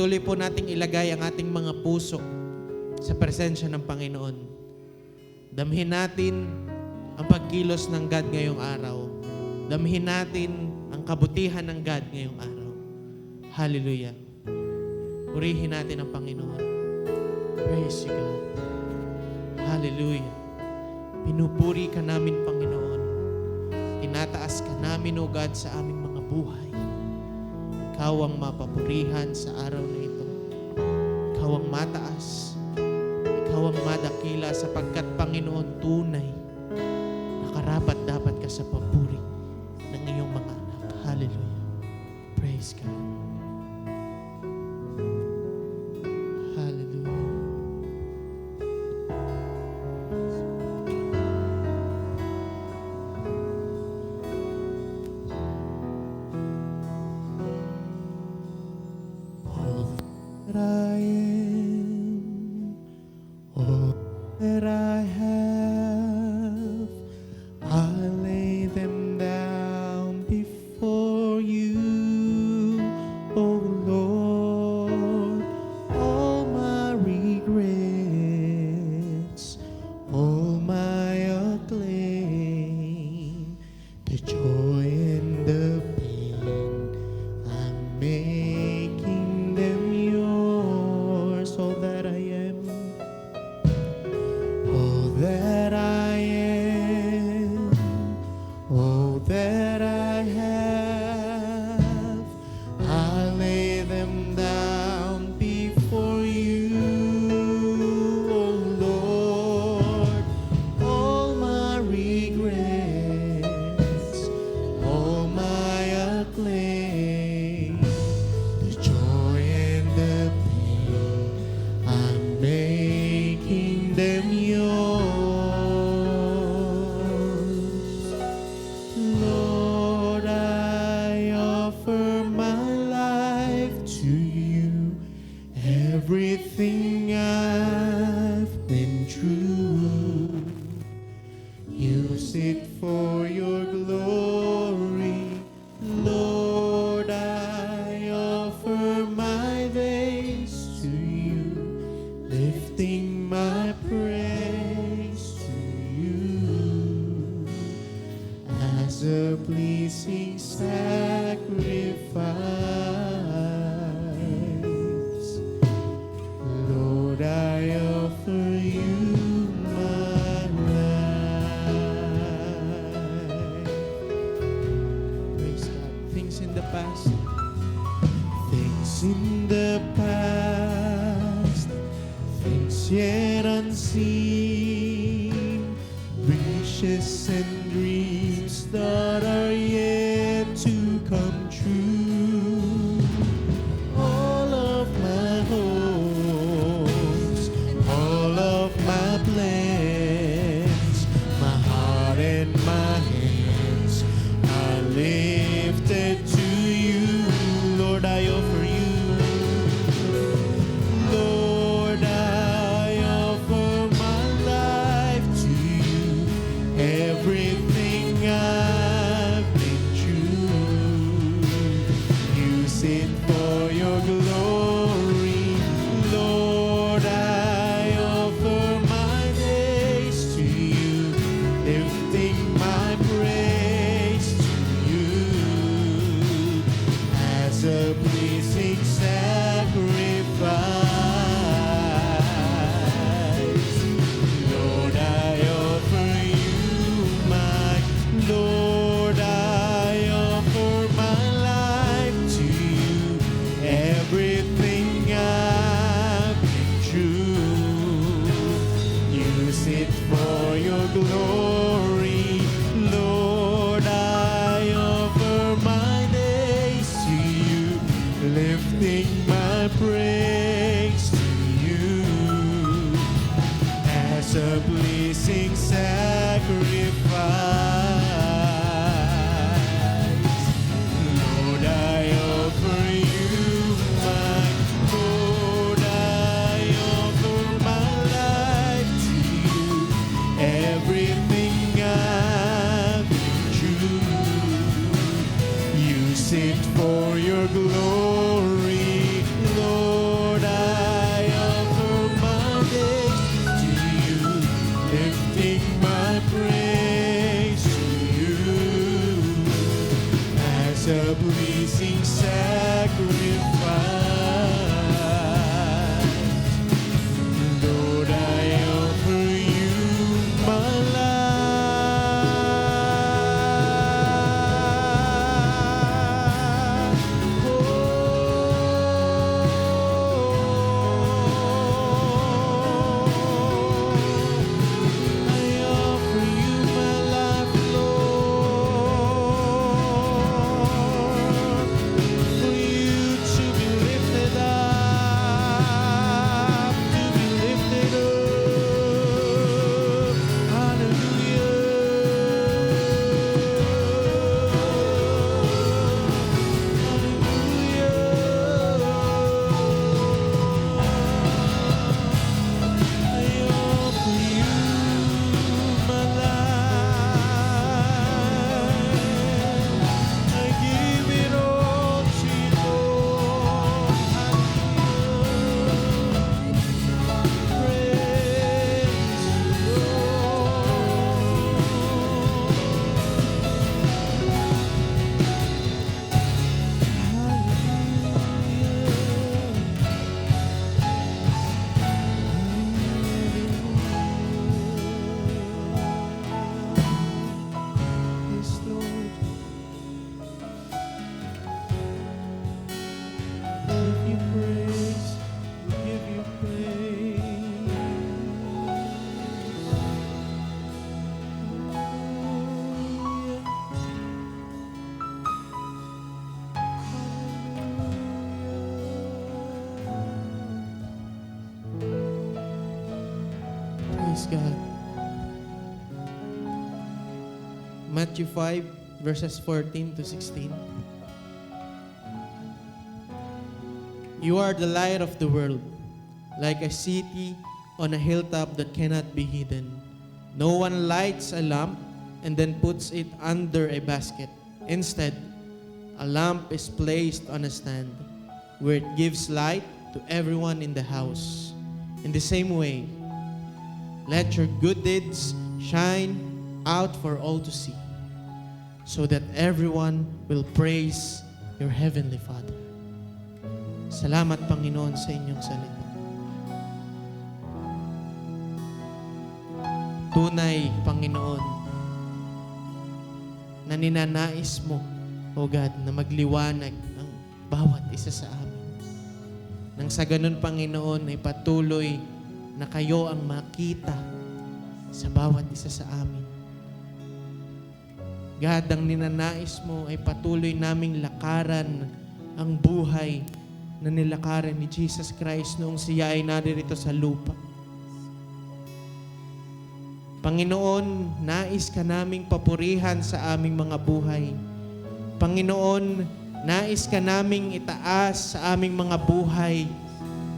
patuloy po nating ilagay ang ating mga puso sa presensya ng Panginoon. Damhin natin ang pagkilos ng God ngayong araw. Damhin natin ang kabutihan ng God ngayong araw. Hallelujah. Purihin natin ang Panginoon. Praise you, God. Hallelujah. Pinupuri ka namin, Panginoon. Tinataas ka namin, O God, sa aming mga buhay. Ikaw ang mapapurihan sa araw na ito. Ikaw ang mataas. Ikaw ang madakila sapagkat, Panginoon, tunay na karapat dapat ka sa papuri ng iyong mga anak. Hallelujah. Praise God. Hallelujah. All that I am, all that I have, I lay them down before you, oh Lord. All my regrets, all my acclaim, the joy and the pain, I'm making them yours. All that I am, all that I am, all that I have, I lay them down before you, oh Lord. All my regrets, all my acclaim, the joy and the pain, I'm making them yours. Lord, I offer my life to you. Everything I've been through, use it for your glory. Lord, I offer my days to you, lifting my praise to you as a pleasing sacrifice. Lord, I offer you my life. Praise God. Things in the past. Things in the past. Things yet unseen. Wishes and dreams that are yet to come true. All of my hopes, all of my plans, my heart and my hands are lifted to you. Lord, I offer you. Lord, I offer my life to you. Everything I've been through, use it for your glory. Lord, I offer my days to you, lifting my praise to you as a pleasing sacrifice. Lord, I offer you my, Lord, I offer my life to you. Everything I've been through, use it for your glory. Lord, I offer my days to you, lifting my praise to you as a pleasing sacrifice. Lord, I offer you my, Lord, I offer my life to you. Everything I've been through, use it for your glory, Lord. Praise God. Matthew 5, verses 14 to 16. You are the light of the world, like a city on a hilltop that cannot be hidden. No one lights a lamp and then puts it under a basket. Instead, a lamp is placed on a stand where it gives light to everyone in the house. In the same way, let your good deeds shine out for all to see, so that everyone will praise your Heavenly Father. Salamat, Panginoon, sa inyong salita. Tunay, Panginoon, na ninanais mo, O God, na magliwanag ang bawat isa sa amin. Nang sa ganun, Panginoon, ay patuloy na kayo ang makita sa bawat isa sa amin. God, ang ninanais mo ay patuloy naming lakaran ang buhay na nilakaran ni Jesus Christ noong siya ay naririto sa lupa. Panginoon, nais ka naming papurihan sa aming mga buhay. Panginoon, nais ka naming itaas sa aming mga buhay.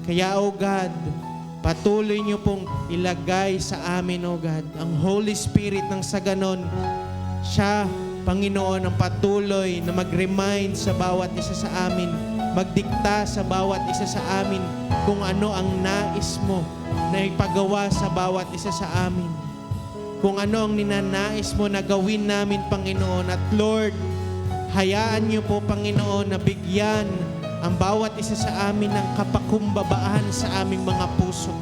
Kaya, O God, patuloy niyo pong ilagay sa amin, O God, ang Holy Spirit nang sa ganon. Siya, Panginoon, ang patuloy na mag-remind sa bawat isa sa amin, magdikta sa bawat isa sa amin kung ano ang nais mo na ipagawa sa bawat isa sa amin. Kung ano ang ninanais mo na gawin namin, Panginoon. At Lord, hayaan niyo po, Panginoon, na bigyan ang bawat isa sa amin ng kapakumbabaan sa aming mga puso.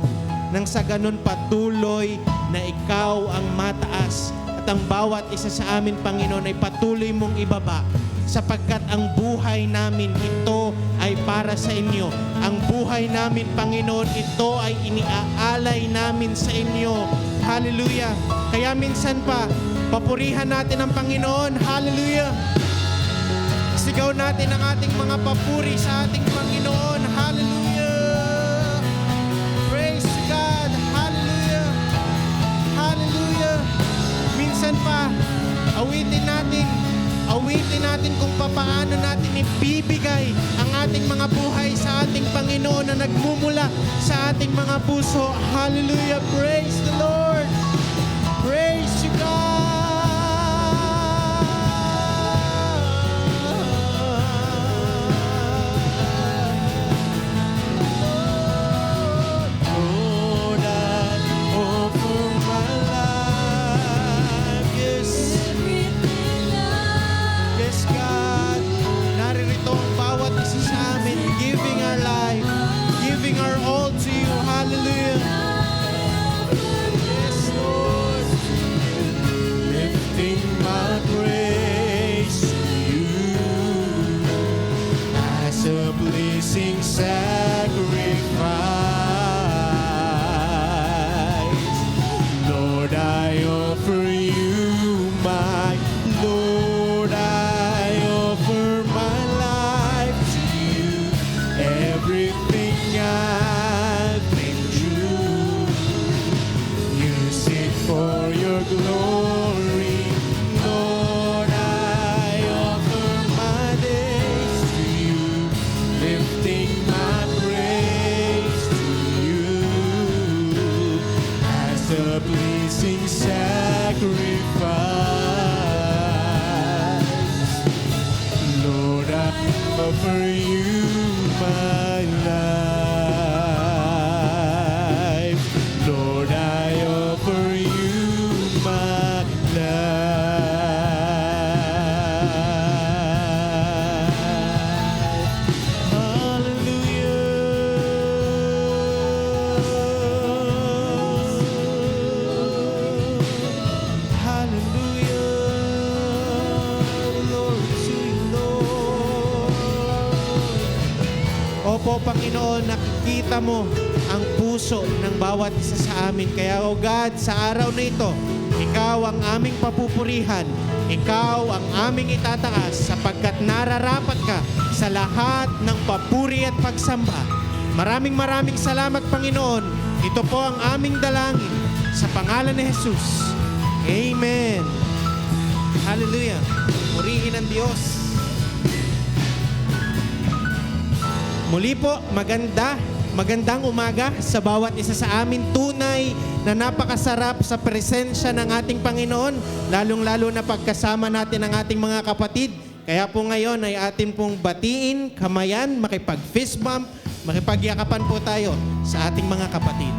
Nang sa ganun patuloy na ikaw ang mataas at ang bawat isa sa amin, Panginoon, ay patuloy mong ibaba, sapagkat ang buhay namin ito ay para sa inyo. Ang buhay namin, Panginoon, ito ay iniaalay namin sa inyo. Hallelujah! Kaya minsan pa, papurihan natin ang Panginoon. Hallelujah! Sigaw natin ang ating mga papuri sa ating Panginoon. Hallelujah! Praise God! Hallelujah! Hallelujah! Minsan pa, awitin natin kung paano natin ibibigay ang ating mga buhay sa ating Panginoon na nagmumula sa ating mga puso. Hallelujah! Praise the Lord! Praise you, God! Lord, I offer my life. Yes, God. Naririto ang bawat isa sa amin, giving our life, giving our all to you. Hallelujah. Yes, Lord. Lifting my praise to you as a blessing sacrifice. Lord, I offer you my Lord, I offer my life to you. Everything I've been through, use it for your glory. Lord, I offer my days to you, lifting my praise to you as a pleasing sacrifice. Lord, I offer you my life. Lord, I offer you my life. Hallelujah. Hallelujah. Lord, to you, Lord. Opo, Panginoon, nakikita mo ang puso ng bawat isa sa amin. Kaya, O God, sa araw na ito, Ikaw ang aming papupurihan. Ikaw ang aming itataas sapagkat nararapat ka sa lahat ng papuri at pagsamba. Maraming salamat, Panginoon. Ito po ang aming dalangin Sa pangalan ni Jesus. Amen. Hallelujah. Purihin ang Diyos. Muli po, magandang umaga sa bawat isa sa amin. Tunay na napakasarap sa presensya ng ating Panginoon, lalong-lalo na pagkasama natin ang ating mga kapatid. Kaya po ngayon ay atin pong batiin, kamayan, makipag-fist bump, makipagyakapan po tayo sa ating mga kapatid.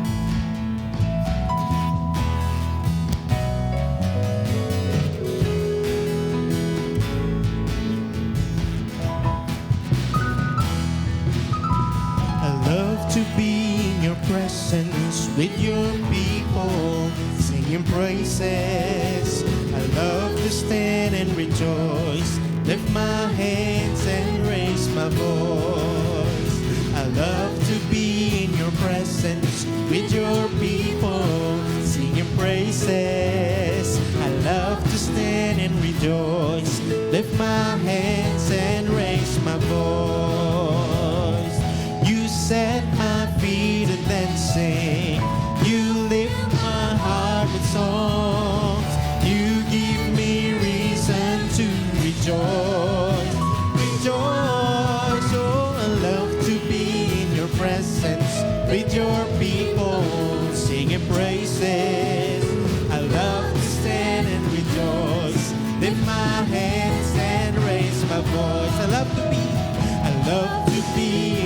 To be in your presence with your people, singing praises. I love to stand and rejoice, lift my hands and raise my voice. I love to be in your presence with your people, singing praises. I love to stand and rejoice, lift my hands and raise my voice. Set my feet a dancing, you lift my heart with songs, you give me reason to rejoice, rejoice. Oh, I love to be in your presence with your people, singing praises. I love to stand and rejoice, lift my hands and raise my voice. I love to be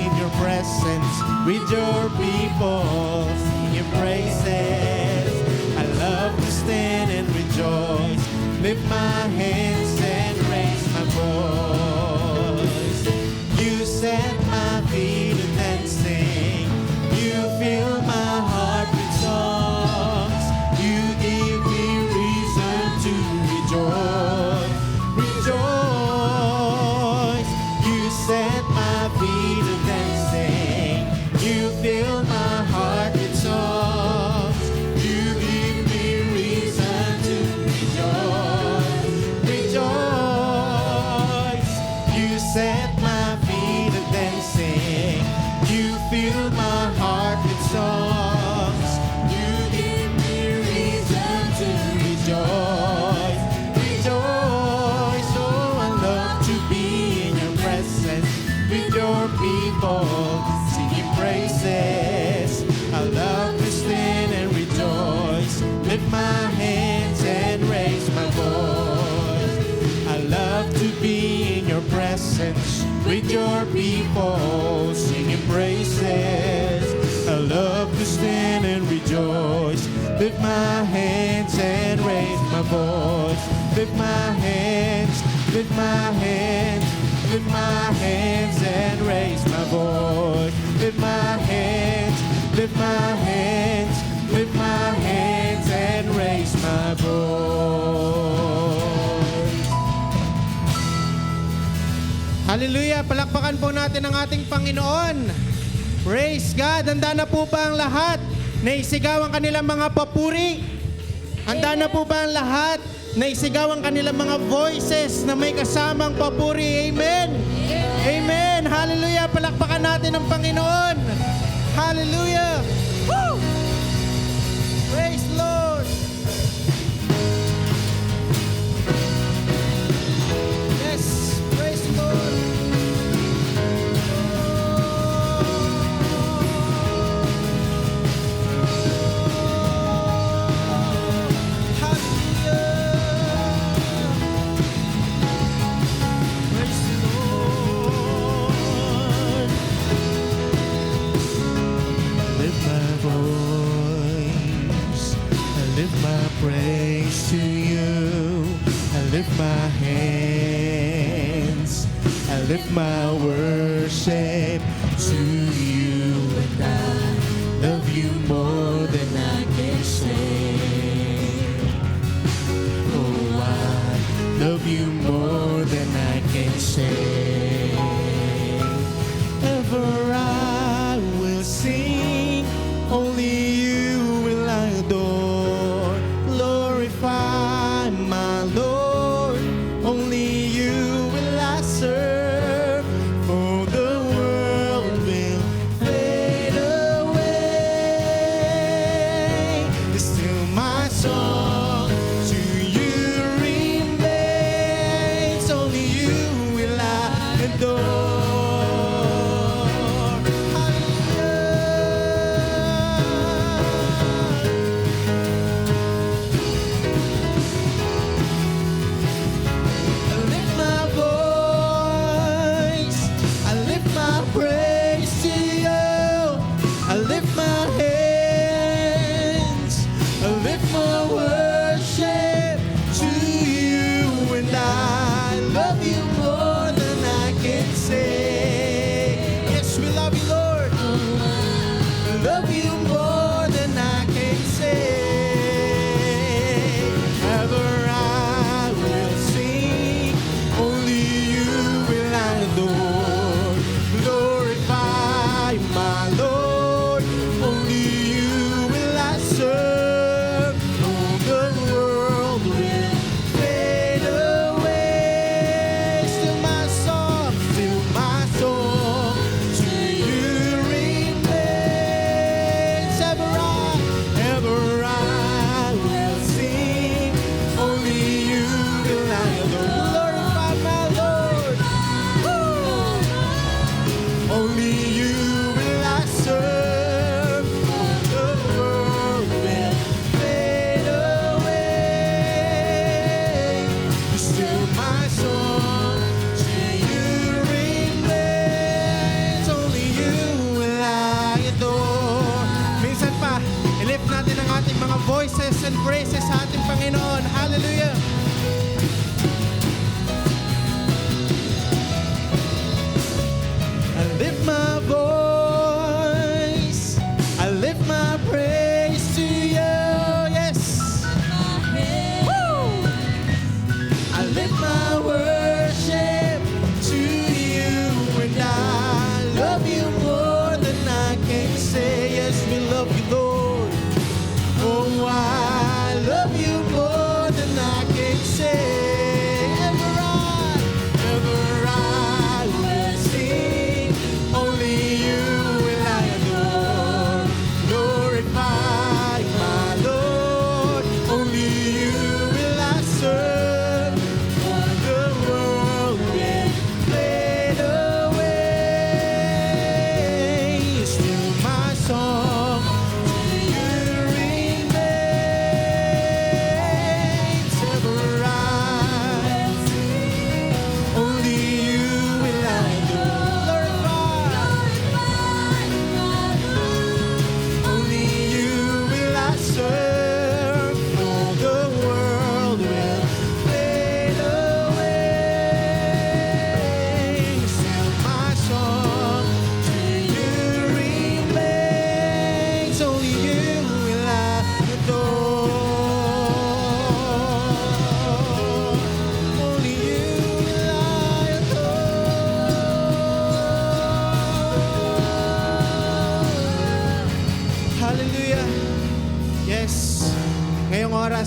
in your presence with your people, singing praises. I love to stand and rejoice, lift my hands and raise my voice. You set my feet a dancing, you fill my heart with songs, you give me reason to rejoice, rejoice. You set my feet a dancing, you fill my heart with songs, you give me reason to rejoice, rejoice. You set my feet a dancing, you fill my heart with songs, you give me reason to rejoice, rejoice. Oh, I love to be in your presence with your people, singing praises. I love to stand and rejoice, lift my hands and raise my voice. I love to be in your presence with your people, singing praises. I love to stand and rejoice, lift my hands and raise my voice. Lift my hands, lift my hands, lift my hands and raise my voice. Lift my hands, lift my hands, lift my hands and raise my voice. Hallelujah! Palakpakan po natin ang ating Panginoon. Praise God! Handa na po ba ang lahat na isigaw ang kanilang mga papuri? Handa na po ba ang lahat na isigaw ang kanilang mga voices na may kasamang papuri? Amen! Amen! Hallelujah! Palakpakan natin ang Panginoon! Hallelujah! Woo! Praise Lord! Yes! Praise Lord! Praise to you. I lift my hands. I lift my worship to you. And I love you more than I can say. Oh, I love you more than I can say. Ever I will sing, only you will I adore. My Lord, only you will I serve, for the world will fade away. Still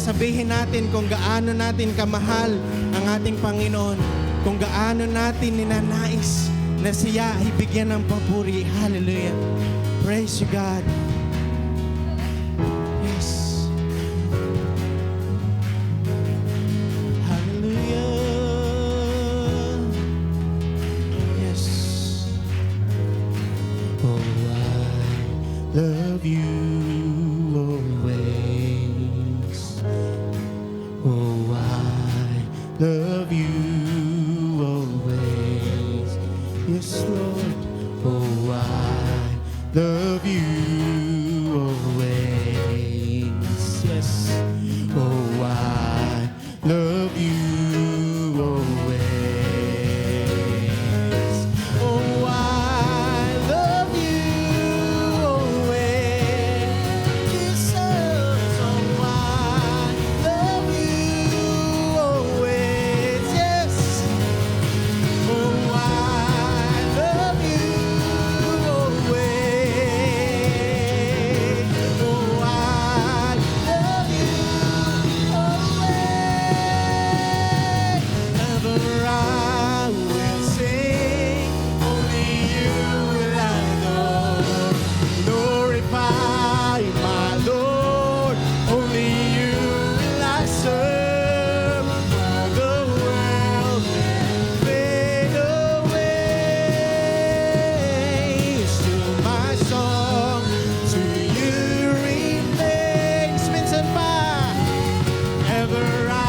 sabihin natin kung gaano natin kamahal ang ating Panginoon, kung gaano natin ninanais na siya ay bigyan ng papuri. Hallelujah. Praise you, God. Yes. Hallelujah. Yes. Oh, I love you always. Oh, I love you always. Yes, Lord. Oh, I love you always. Yes. Oh, I love you always. Oh, I love you always. Jesus. Oh, I love you always. Yes. Oh, I love you always. Oh, I love you always. Ever I will sing, only you will I adore. Glorify my Lord, only you will I serve. All the world will fade away. Still my song to you remains. Minsan pa, ever I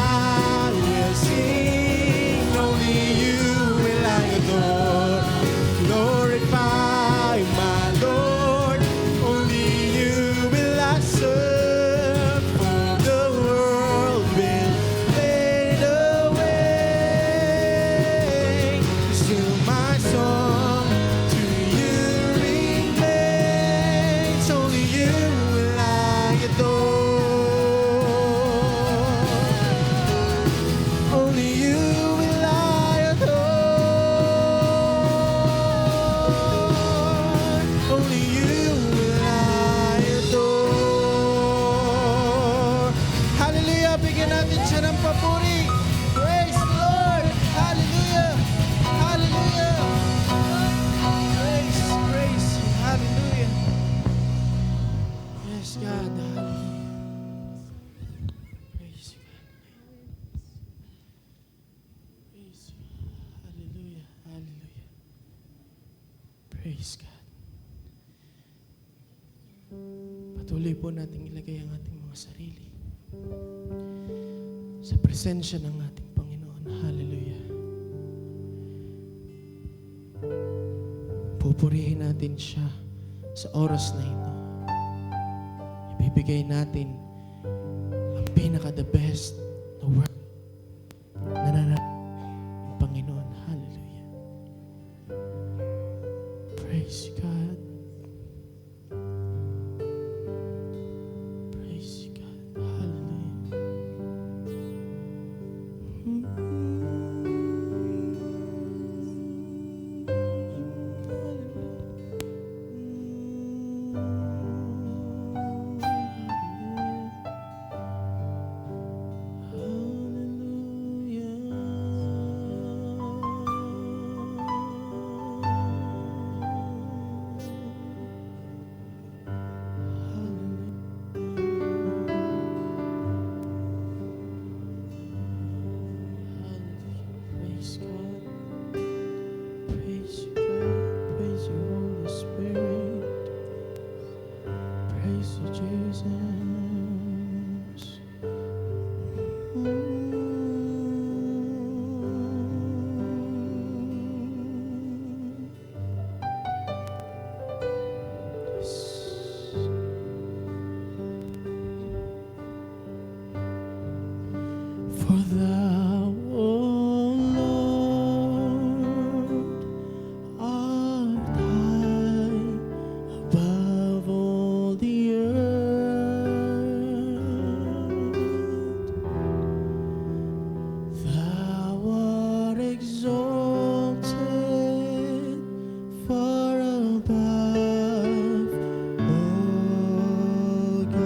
will sing, only you will I adore. Glorify my Lord, only you will I serve. For the world will fade away. Still my song to you remains. Only you will I adore. Only you will I adore. Only you will I adore. Hallelujah! Bigyan natin siya ng papuri. Praise the Lord! Hallelujah! Hallelujah! Praise, praise. Hallelujah! Yes, God. Hallelujah. Praise you, God. Praise you. Hallelujah. Hallelujah. Praise God. Patuloy po nating ilagay ang ating mga sarili sa presensya ng ating Panginoon. Hallelujah. Pupurihin natin siya sa oras na ito. Ibibigay natin ang pinaka-the best na word na ng Panginoon. Hallelujah. Praise God. Praise God. Hallelujah. Praise God. Praise you, God. Praise you, Holy Spirit. Praise you, Jesus. For thou, O Lord, art high above all the earth. Thou art exalted far above all gods.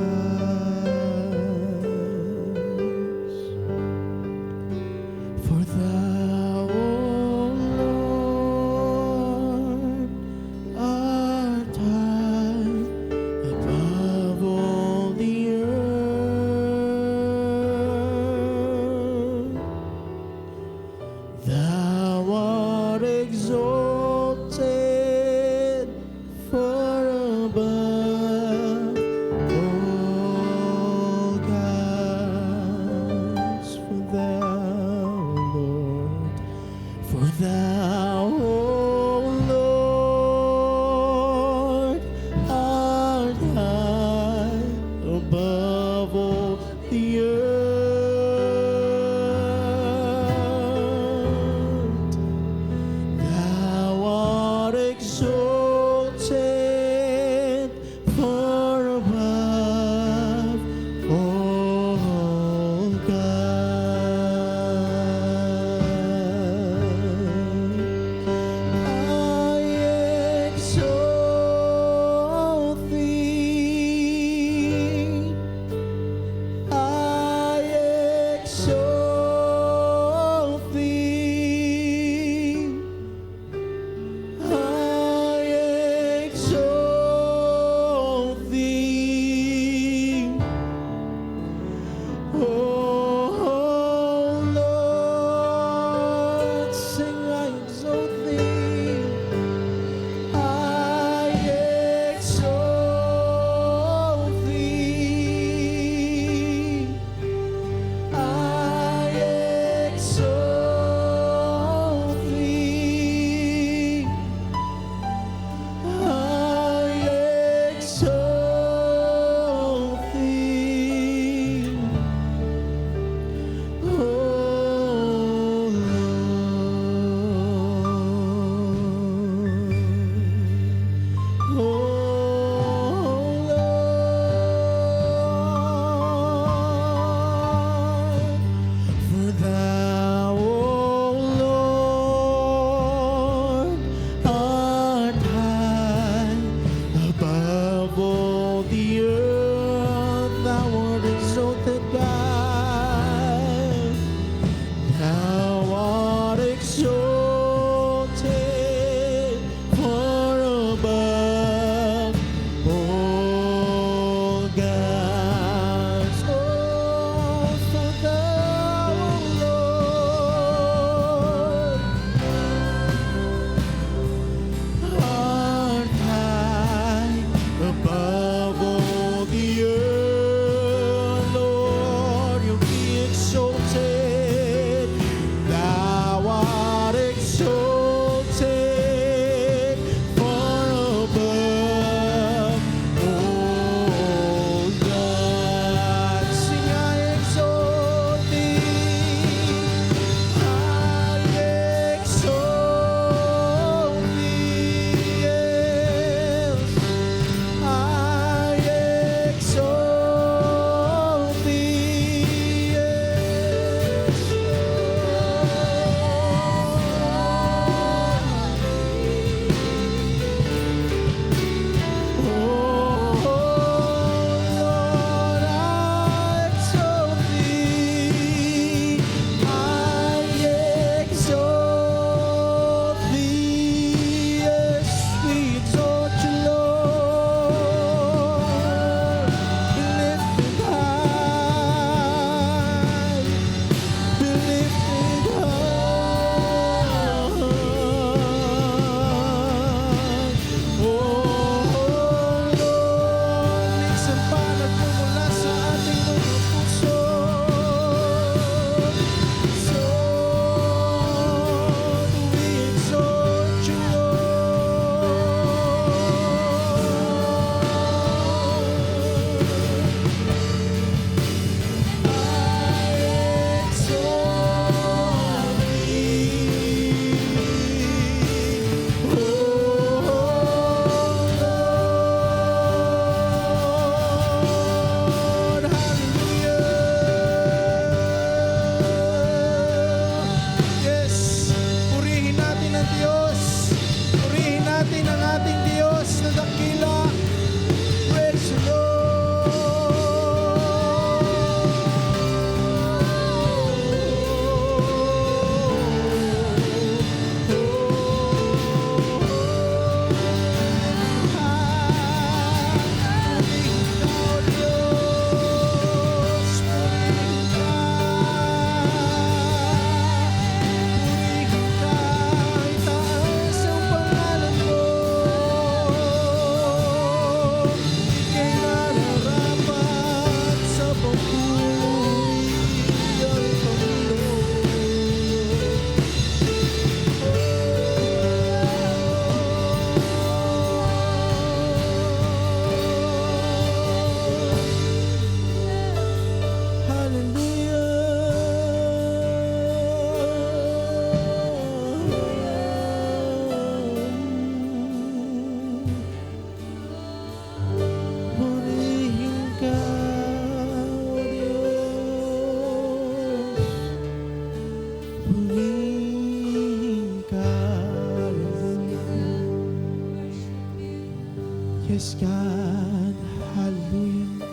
Yes, God. Hallelujah.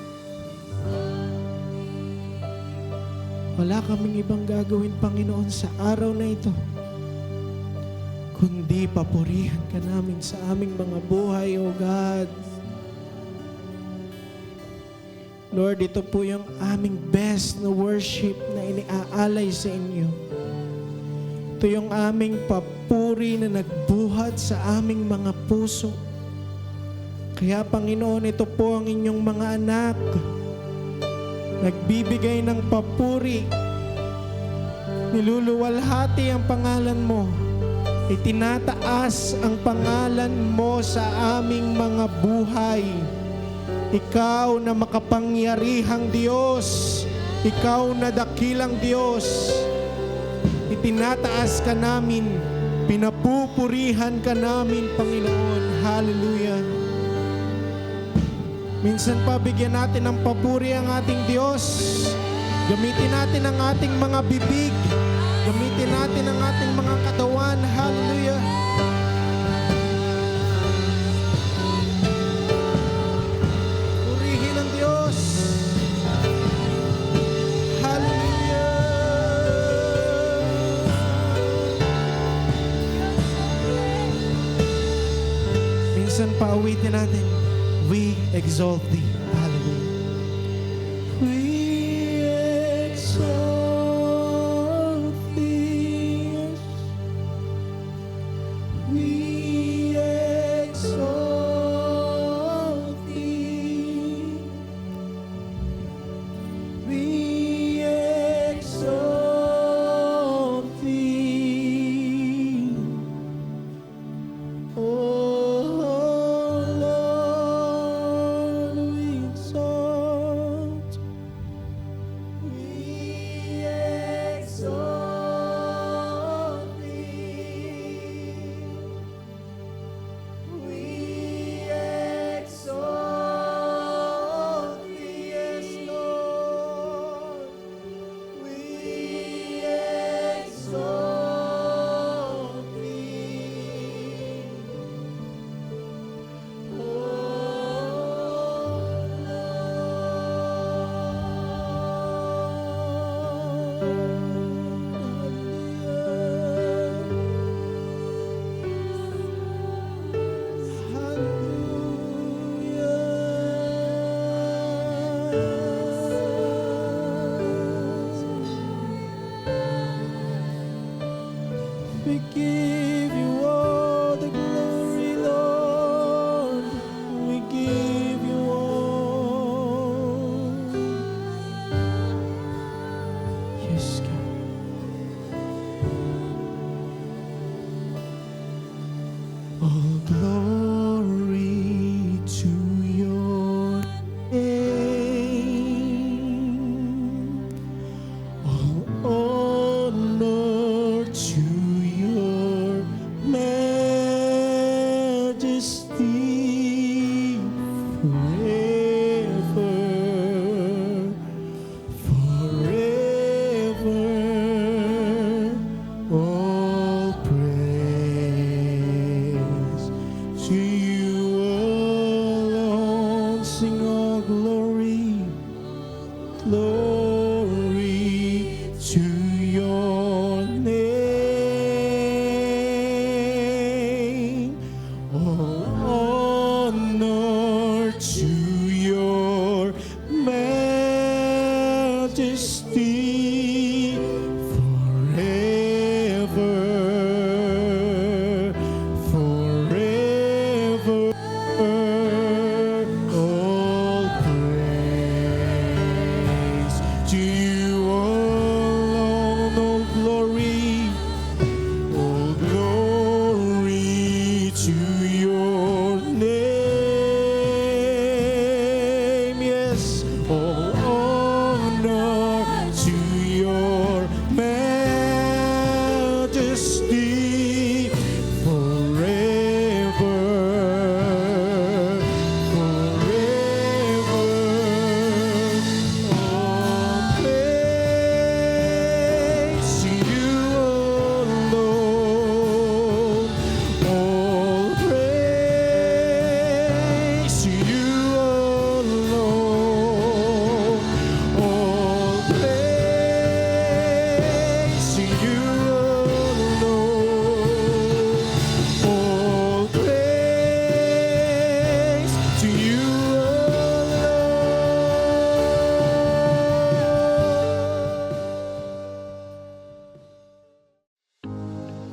Wala kaming ibang gagawin, Panginoon, sa araw na ito, kundi papurihan ka namin sa aming mga buhay, O God. Lord, ito po yung aming best na worship na iniaalay sa inyo. Ito yung aming papuri na nagbuhat sa aming mga puso. Kaya, Panginoon, ito po ang inyong mga anak, nagbibigay ng papuri, niluluwalhati ang pangalan mo, itinataas ang pangalan mo sa aming mga buhay. Ikaw na makapangyarihang Diyos, ikaw na dakilang Diyos, itinataas ka namin, pinapupurihan ka namin, Panginoon. Hallelujah. Minsan pa bigyan natin ng papuri ang ating Diyos. Gamitin natin ang ating mga bibig, gamitin natin ang ating mga katawan. Hallelujah. Minsan pauwitin natin, we exalt thee. Hallelujah. We exalt thee. We exalt thee. We exalt thee. We give you all the glory, Lord. We give you all. Yes, God. All glory to your name. All honor to your majesty forever, forever. All praise to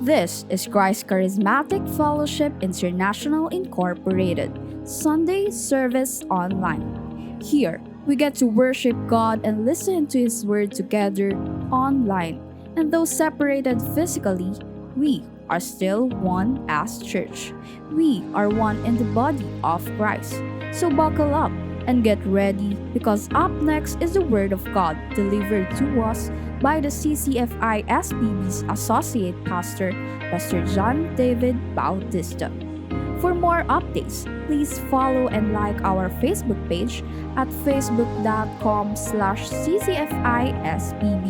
This is Christ Charismatic Fellowship International Incorporated, Sunday Service Online. Here, we get to worship God and listen to His Word together online. And though separated physically, we are still one as church. We are one in the body of Christ. So buckle up and get ready, because up next is the Word of God delivered to us by the CCFI SPB's Associate Pastor, Pastor John David Bautista. For more updates, please follow and like our Facebook page at facebook.com/ccfispb.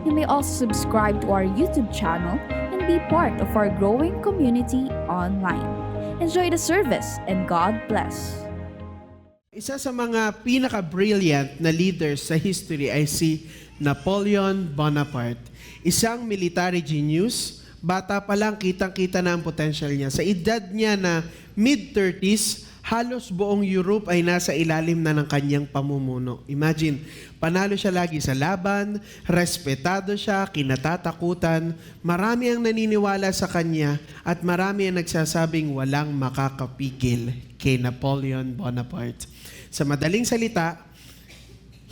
You may also subscribe to our YouTube channel and be part of our growing community online. Enjoy the service and God bless. Isa sa mga pinaka-brilliant na leaders sa history ay si Napoleon Bonaparte. Isang military genius, bata pa lang kitang-kita na ang potential niya. Sa edad niya na mid-30s, halos buong Europe ay nasa ilalim na ng kanyang pamumuno. Imagine, panalo siya lagi sa laban, respetado siya, kinatatakutan, marami ang naniniwala sa kanya at marami ang nagsasabing walang makakapigil kay Napoleon Bonaparte. Sa madaling salita,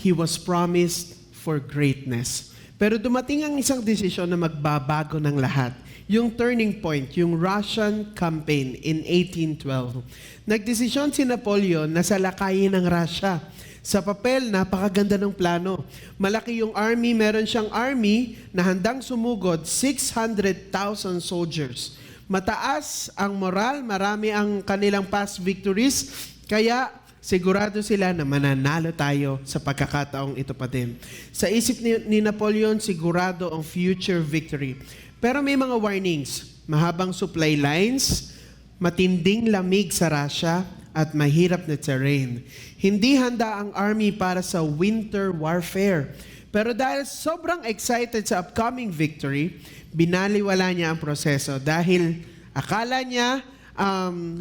he was promised for greatness. Pero dumating ang isang desisyon na magbabago ng lahat. Yung turning point, yung Russian campaign in 1812. Nagdesisyon si Napoleon na salakayin ng Russia. Sa papel, napakaganda ng plano. Malaki yung army, meron siyang army na handang sumugod, 600,000 soldiers. Mataas ang moral, marami ang kanilang past victories, kaya sigurado sila na mananalo tayo sa pagkakataong ito pa din. Sa isip ni Napoleon, sigurado ang future victory. Pero may mga warnings, mahabang supply lines, matinding lamig sa Russia, at mahirap na terrain. Hindi handa ang army para sa winter warfare. Pero dahil sobrang excited sa upcoming victory, binaliwala niya ang proseso dahil akala niya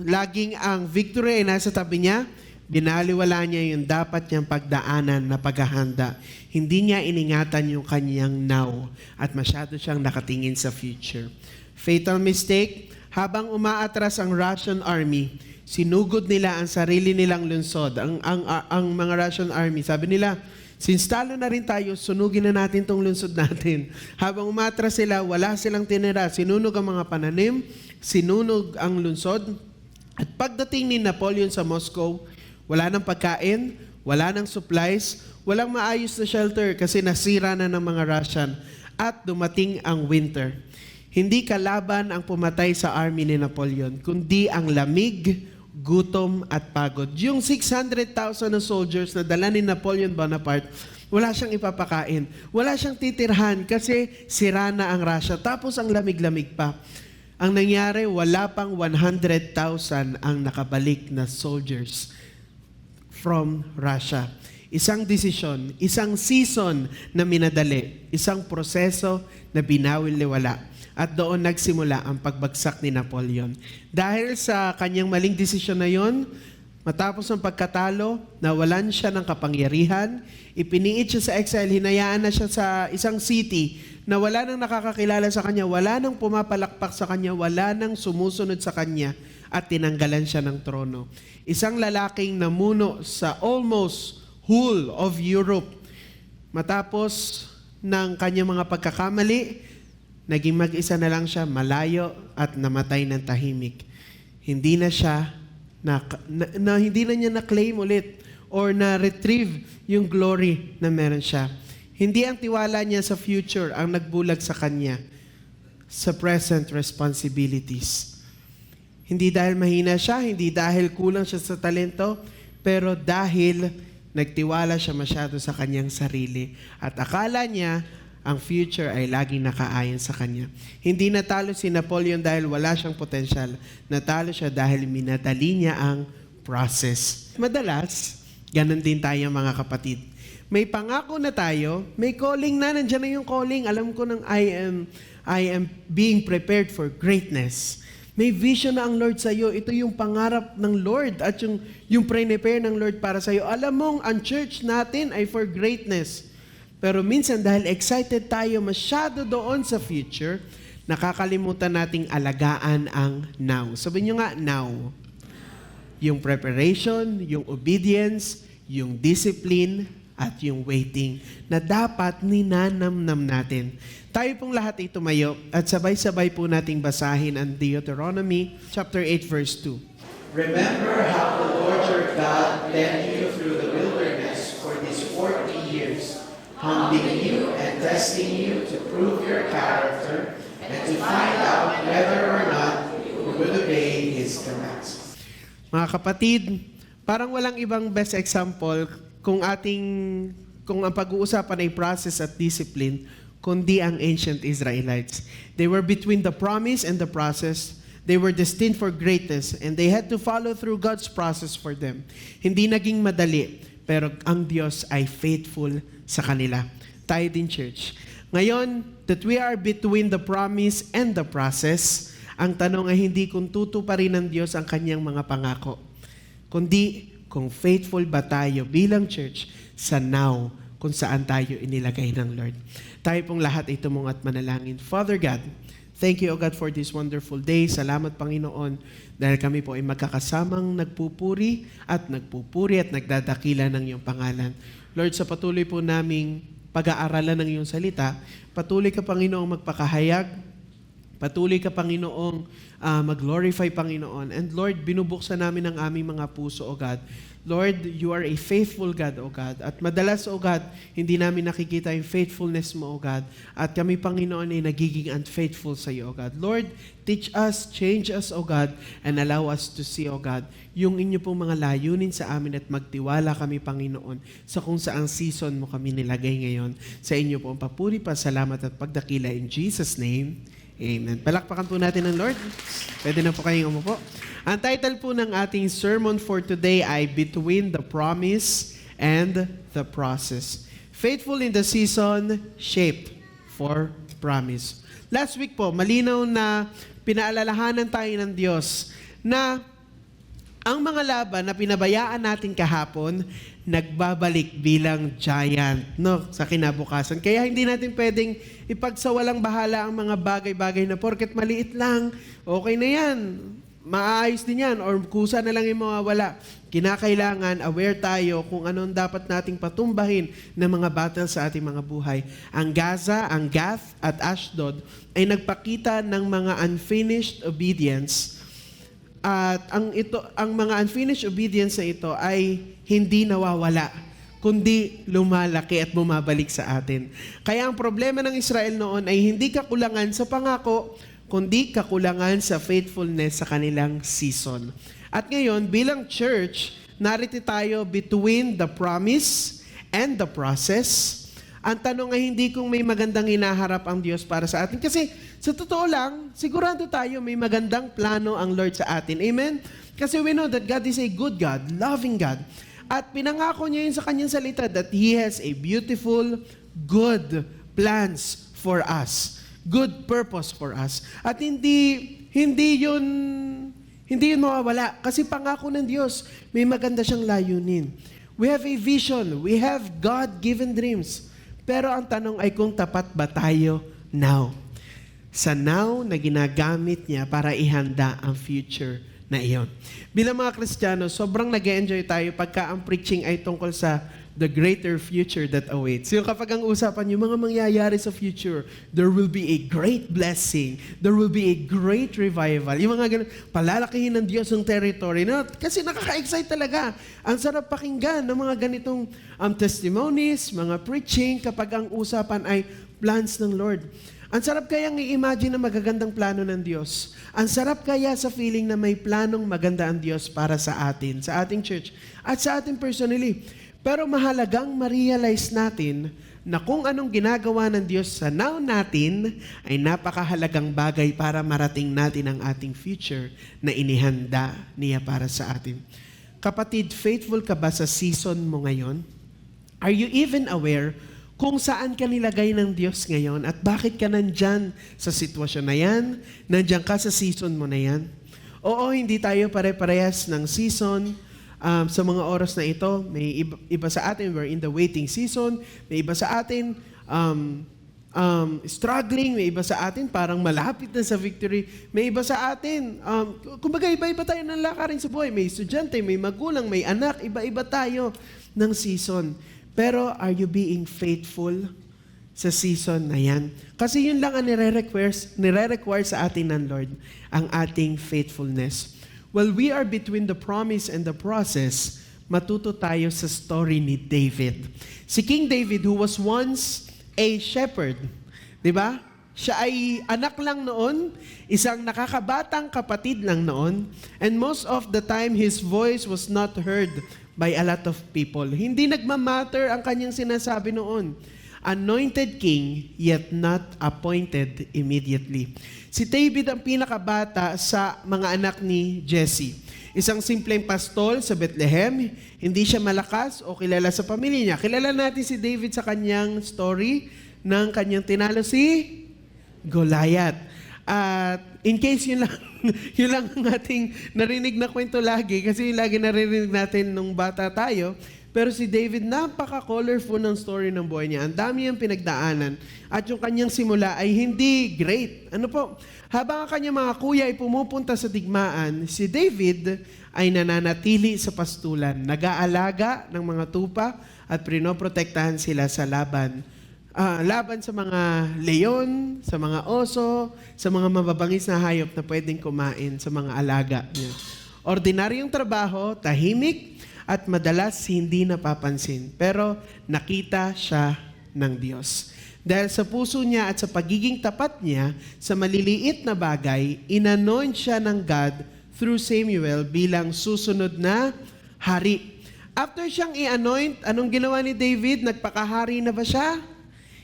laging ang victory ay nasa tabi niya. Binaliwala niya yung dapat niyang pagdaanan na paghahanda. Hindi niya iningatan yung kanyang now at masyado siyang nakatingin sa future. Fatal mistake, habang umaatras ang Russian army, sinugod nila ang sarili nilang lungsod. Ang mga Russian army, sabi nila, since talo na rin tayo, sunugin na natin tong lungsod natin. Habang umatras sila, wala silang tinira. Sinunog ang mga pananim, sinunog ang lungsod. At pagdating ni Napoleon sa Moscow, wala nang pagkain, wala nang supplies, walang maayos na shelter kasi nasira na ng mga Russian. At dumating ang winter. Hindi kalaban ang pumatay sa army ni Napoleon, kundi ang lamig, gutom at pagod. Yung 600,000 na soldiers na dala ni Napoleon Bonaparte, wala siyang ipapakain. Wala siyang titirhan kasi sira na ang Russia. Tapos ang lamig-lamig pa. Ang nangyari, wala pang 100,000 ang nakabalik na soldiers from Russia. Isang desisyon, isang season na minadali, isang proseso na binawil-liwala. At doon nagsimula ang pagbagsak ni Napoleon. Dahil sa kanyang maling desisyon na yon, matapos ng pagkatalo, nawalan siya ng kapangyarihan, ipiniit siya sa exile, hinayaan na siya sa isang city na wala nang nakakakilala sa kanya, wala nang pumapalakpak sa kanya, wala nang sumusunod sa kanya, at tinanggalan siya ng trono. Isang lalaking namuno sa almost whole of Europe. Matapos ng kanyang mga pagkakamali, naging mag-isa na lang siya, malayo at namatay ng tahimik. Hindi na siya hindi na niya na-claim ulit or na-retrieve yung glory na meron siya. Hindi ang tiwala niya sa future ang nagbulag sa kanya sa present responsibilities. Hindi dahil mahina siya, hindi dahil kulang siya sa talento, pero dahil nagtiwala siya masyado sa kanyang sarili at akala niya ang future ay laging nakaayon sa kanya. Hindi natalo si Napoleon dahil wala siyang potensyal. Natalo siya dahil minadali niya ang process. Madalas, ganun din tayo mga kapatid. May pangako na tayo, may calling na, nandiyan na yung calling. Alam ko ng I am being prepared for greatness. May vision na ang Lord sa iyo. Ito yung pangarap ng Lord at yung prepare ng Lord para sa iyo. Alam mong ang church natin ay for greatness. Pero minsan dahil excited tayo masyado doon sa future, nakakalimutan nating alagaan ang now. Sabihin nyo nga, now. Yung preparation, yung obedience, yung discipline, at yung waiting na dapat ninanamnam natin. Tayo pong lahat ay tumayo at sabay-sabay po nating basahin ang Deuteronomy chapter 8 verse 2. Remember how the Lord your God led you through the wilderness for these 40 years, humbling you and testing you to prove your character and to find out whether or not you would obey His commands. Mga kapatid, parang walang ibang best example kung ang pag-uusapan ay process at discipline, kundi ang ancient Israelites. They were between the promise and the process. They were destined for greatness and they had to follow through God's process for them. Hindi naging madali, pero ang Diyos ay faithful sa kanila. Tayo din, church. Ngayon, that we are between the promise and the process, ang tanong ay hindi kung tutuparin ng Diyos ang kanyang mga pangako, kundi kung faithful ba tayo bilang church sa now kung saan tayo inilagay ng Lord. Tayo pong lahat ay tumung at manalangin. Father God, thank you, O God, for this wonderful day. Salamat, Panginoon, dahil kami po ay magkakasamang nagpupuri at nagdadakila ng iyong pangalan. Lord, sa patuloy po naming pag-aaralan ng iyong salita, patuloy ka, Panginoong, magpakahayag, patuloy ka, Panginoong, mag-glorify, Panginoon. And Lord, binubuksan namin ang aming mga puso, O God. Lord, you are a faithful God, O God. At madalas, O God, hindi namin nakikita yung faithfulness mo, O God. At kami, Panginoon, ay nagiging unfaithful sa iyo, O God. Lord, teach us, change us, O God, and allow us to see, O God, yung inyo pong mga layunin sa amin at magtiwala kami, Panginoon, sa kung saang season mo kami nilagay ngayon. Sa inyo po ang papuri, pasalamat at pagdakila in Jesus' name. Amen. Palakpakan po natin ang Lord. Pwede na po kayong umupo. Ang title po ng ating sermon for today ay Between the Promise and the Process. Faithful in the season, shaped for promise. Last week po, malinaw na pinaalalahanan tayo ng Diyos na ang mga laban na pinabayaan natin kahapon, nagbabalik bilang giant, no, sa kinabukasan. Kaya hindi natin pwedeng ipagsawalang bahala ang mga bagay-bagay na porket maliit lang, okay na yan, maayos din yan, or kusa na lang yung mawawala. Kinakailangan aware tayo kung anong dapat nating patumbahin ng mga battle sa ating mga buhay. Ang Gaza, ang Gath at Ashdod ay nagpakita ng mga unfinished obedience. At ang mga unfinished obedience na ito ay hindi nawawala, kundi lumalaki at bumabalik sa atin. Kaya ang problema ng Israel noon ay hindi kakulangan sa pangako, kundi kakulangan sa faithfulness sa kanilang season. At ngayon, bilang church, narito tayo between the promise and the process. Ang tanong ay hindi kung may magandang hinaharap ang Diyos para sa atin. Kasi sa totoo lang, sigurado tayo may magandang plano ang Lord sa atin. Amen? Kasi we know that God is a good God, loving God. At pinangako niya yun sa kanyang salita that He has a beautiful, good plans for us. Good purpose for us. At hindi yun mawawala. Kasi pangako ng Diyos, may maganda siyang layunin. We have a vision. We have God-given dreams. Pero ang tanong ay kung tapat ba tayo now? Sa now na ginagamit niya para ihanda ang future na iyon. Bilang mga Kristiyano, sobrang nag-enjoy tayo pagka ang preaching ay tungkol sa the greater future that awaits. So kapag ang usapan yung mga mangyayari sa future, there will be a great blessing. There will be a great revival. Yung mga ganun, palalakihin ng Diyos ang territory. No? Kasi nakaka-excite talaga. Ang sarap pakinggan ng mga ganitong testimonies, mga preaching, kapag ang usapan ay plans ng Lord. Ang sarap kayang i-imagine na magagandang plano ng Diyos. Ang sarap kaya sa feeling na may planong maganda ang Diyos para sa atin, sa ating church, at sa ating personally. Pero mahalagang ma-realize natin na kung anong ginagawa ng Diyos sa now natin ay napakahalagang bagay para marating natin ang ating future na inihanda niya para sa atin. Kapatid, faithful ka ba sa season mo ngayon? Are you even aware kung saan ka nilagay ng Diyos ngayon at bakit ka nandyan sa sitwasyon na yan? Nandyan ka sa season mo na yan? Oo, hindi tayo pare-parehas ng season. Sa mga oras na ito, may iba sa atin, we're in the waiting season. May iba sa atin, struggling, may iba sa atin parang malapit na sa victory, may iba sa atin, kumbaga iba-iba tayo ng lakarin sa buhay. May estudyante, may magulang, may anak, iba-iba tayo ng season. Pero are you being faithful sa season na yan? Kasi yun lang ang nire-require sa atin ng Lord, ang ating faithfulness. While we are between the promise and the process, matuto tayo sa story ni David. Si King David, who was once a shepherd, di ba? Siya ay anak lang noon, isang nakakabatang kapatid lang noon, and most of the time, his voice was not heard by a lot of people. Hindi nagmamatter ang kanyang sinasabi noon. Anointed king, yet not appointed immediately. Si David ang pinakabata sa mga anak ni Jesse. Isang simpleng pastol sa Bethlehem, hindi siya malakas o kilala sa pamilya niya. Kilala natin si David sa kanyang story ng kanyang tinalo si Goliath. At in case yun lang ang ating narinig na kwento lagi, kasi yung lagi narinig natin nung bata tayo, pero si David, napaka-colorful ng story ng buhay niya. Ang dami niyang pinagdaanan. At yung kanyang simula ay hindi great. Ano po? Habang ang kanyang mga kuya ay pumupunta sa digmaan, si David ay nananatili sa pastulan. Nag-aalaga ng mga tupa at prinoprotektahan sila sa laban. Laban sa mga leon, sa mga oso, sa mga mababangis na hayop na pwedeng kumain sa mga alaga niya. Ordinaryong trabaho, tahimik, at madalas hindi napapansin. Pero nakita siya ng Diyos. Dahil sa puso niya at sa pagiging tapat niya sa maliliit na bagay, inanoint siya ng God through Samuel bilang susunod na hari. After siyang i-anoint, anong ginawa ni David? Nagpakahari na ba siya?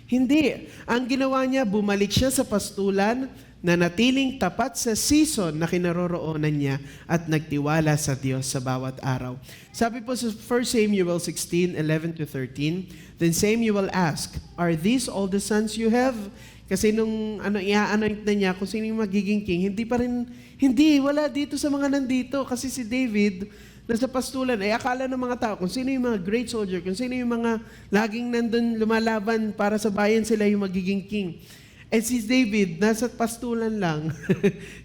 Hindi. Ang ginawa niya, bumalik siya sa pastulan, na natiling tapat sa season na kinaroroonan niya at nagtiwala sa Diyos sa bawat araw. Sabi po sa 1 Samuel 16:11-13, then Samuel asked, "Are these all the sons you have?" Kasi nung i-anoint na niya kung sino yung magiging king, wala dito sa mga nandito. Kasi si David, nasa pastulan, ay akala ng mga tao kung sino yung mga great soldier, kung sino yung mga laging nandun lumalaban para sa bayan, sila yung magiging king. Eh si David, nasa pastulan lang.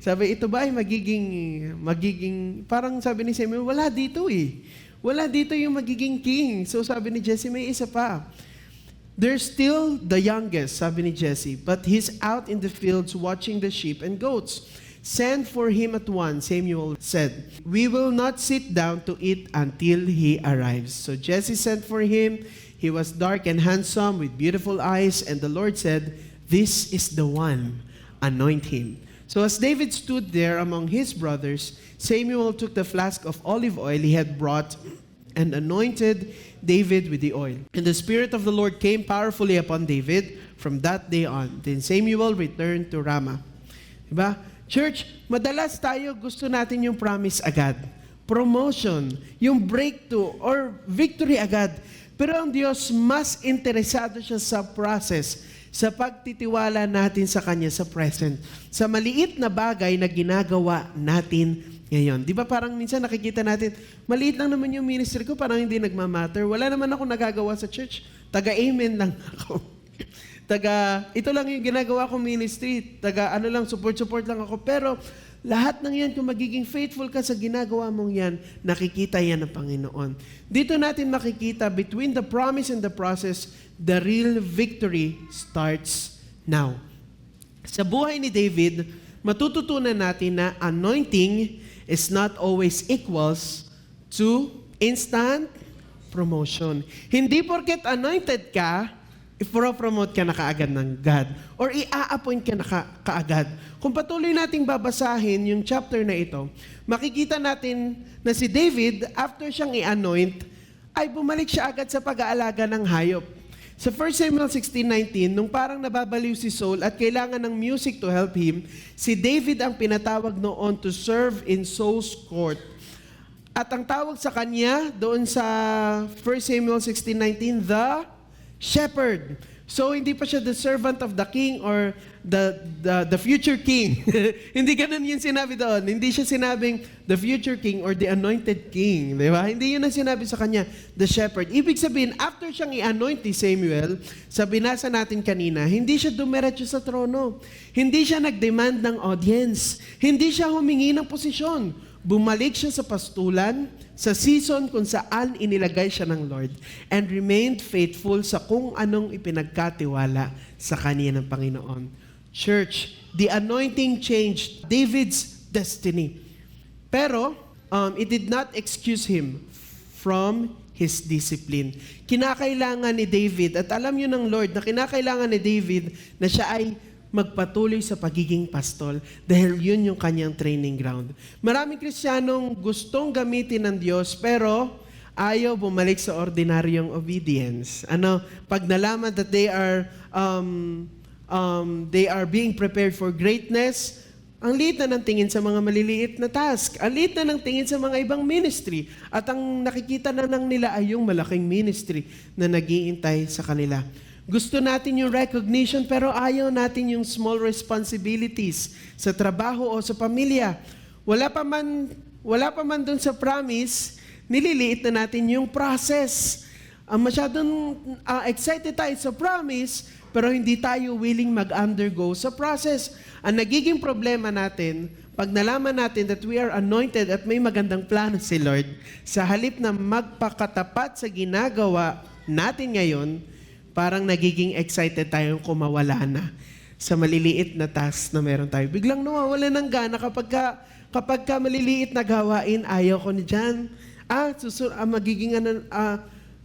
Sabi, ito ba ay magiging, parang sabi ni Samuel, wala dito eh. Wala dito yung magiging king. So sabi ni Jesse, may isa pa. They're still the youngest, sabi ni Jesse, but he's out in the fields watching the sheep and goats. Send for him at once, Samuel said. We will not sit down to eat until he arrives. So Jesse sent for him. He was dark and handsome with beautiful eyes, and the Lord said, "This is the one, anoint him." So as David stood there among his brothers, Samuel took the flask of olive oil he had brought and anointed David with the oil. And the Spirit of the Lord came powerfully upon David from that day on. Then Samuel returned to Ramah. Diba? Church, madalas tayo gusto natin yung promise agad. Promotion, yung breakthrough or victory agad. Pero ang Diyos, mas interesado siya sa process, sa pagtitiwala natin sa Kanya sa present, sa maliit na bagay na ginagawa natin ngayon. Di ba parang minsan nakikita natin, maliit lang naman yung ministry ko, parang hindi nagmamatter. Wala naman ako nagagawa sa church. Taga-amen lang ako. Ito lang yung ginagawa ko ministry. Support lang ako. Pero lahat ng yan, kung magiging faithful ka sa ginagawa mong yan, nakikita yan ng Panginoon. Dito natin makikita, between the promise and the process, the real victory starts now. Sa buhay ni David, matututunan natin na anointing is not always equals to instant promotion. Hindi porket anointed ka, i-promote ka na kaagad ng God or i-appoint ka na kaagad. Kung patuloy nating babasahin yung chapter na ito, makikita natin na si David, after siyang i-anoint, ay bumalik siya agad sa pag-aalaga ng hayop. Sa 1 Samuel 16:19, nung parang nababaliw si Saul at kailangan ng music to help him, si David ang pinatawag noon to serve in Saul's court. At ang tawag sa kanya, doon sa 1 Samuel 16:19, the shepherd. So, hindi pa siya the servant of the king or the future king. Hindi ganun yung sinabi doon. Hindi siya sinabing the future king or the anointed king. Di ba? Hindi yun ang sinabi sa kanya, the shepherd. Ibig sabihin, after siyang i-anoint ni Samuel, sa binasa natin kanina, hindi siya dumiretso sa trono. Hindi siya nag-demand ng audience. Hindi siya humingi ng posisyon. Bumalik siya sa pastulan, sa season kung saan inilagay siya ng Lord, and remained faithful sa kung anong ipinagkatiwala sa kanya ng Panginoon. Church, the anointing changed David's destiny. Pero, it did not excuse him from his discipline. Kinakailangan ni David, at alam niyo ng Lord na kinakailangan ni David na siya ay magpatuloy sa pagiging pastol dahil yun yung kanyang training ground. Maraming Kristiyanong gustong gamitin ng Diyos pero ayaw bumalik sa ordinaryong obedience. Pag nalaman that they are being prepared for greatness, ang liit na ng tingin sa mga maliliit na task. Ang liit na ng tingin sa mga ibang ministry. At ang nakikita na lang nila ay yung malaking ministry na nag-iintay sa kanila. Gusto natin yung recognition pero ayaw natin yung small responsibilities sa trabaho o sa pamilya. Wala pa man dun sa promise, nililiit na natin yung process. Masyadong excited tayo sa promise pero hindi tayo willing mag-undergo sa process. Ang nagiging problema natin, pag nalaman natin that we are anointed at may magandang plano si Lord, sa halip na magpakatapat sa ginagawa natin ngayon, parang nagiging excited tayong kumawala na sa maliliit na task na meron tayo. Biglang nawawala ng gana kapag ka maliliit na gawain, ayaw ko na dyan.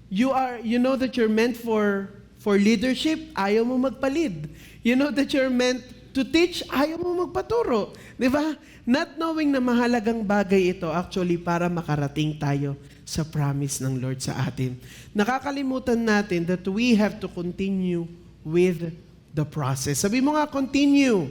You know that you're meant for leadership, ayaw mo magpa-lead. You know that you're meant to teach, ayaw mo magpaturo. Di ba? Not knowing na mahalagang bagay ito actually para makarating tayo sa promise ng Lord sa atin. Nakakalimutan natin that we have to continue with the process. Sabi mo nga, continue.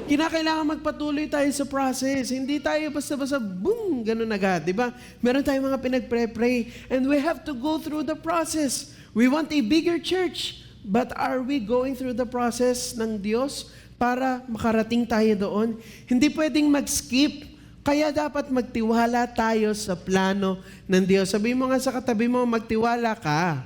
Kinakailangan magpatuloy tayo sa process. Hindi tayo basta-basta, boom, ganun agad. Diba? Meron tayong mga pinagpre-pray and we have to go through the process. We want a bigger church, but are we going through the process ng Diyos para makarating tayo doon? Hindi pwedeng mag-skip. Kaya dapat magtiwala tayo sa plano ng Diyos. Sabi mo nga sa katabi mo, magtiwala ka.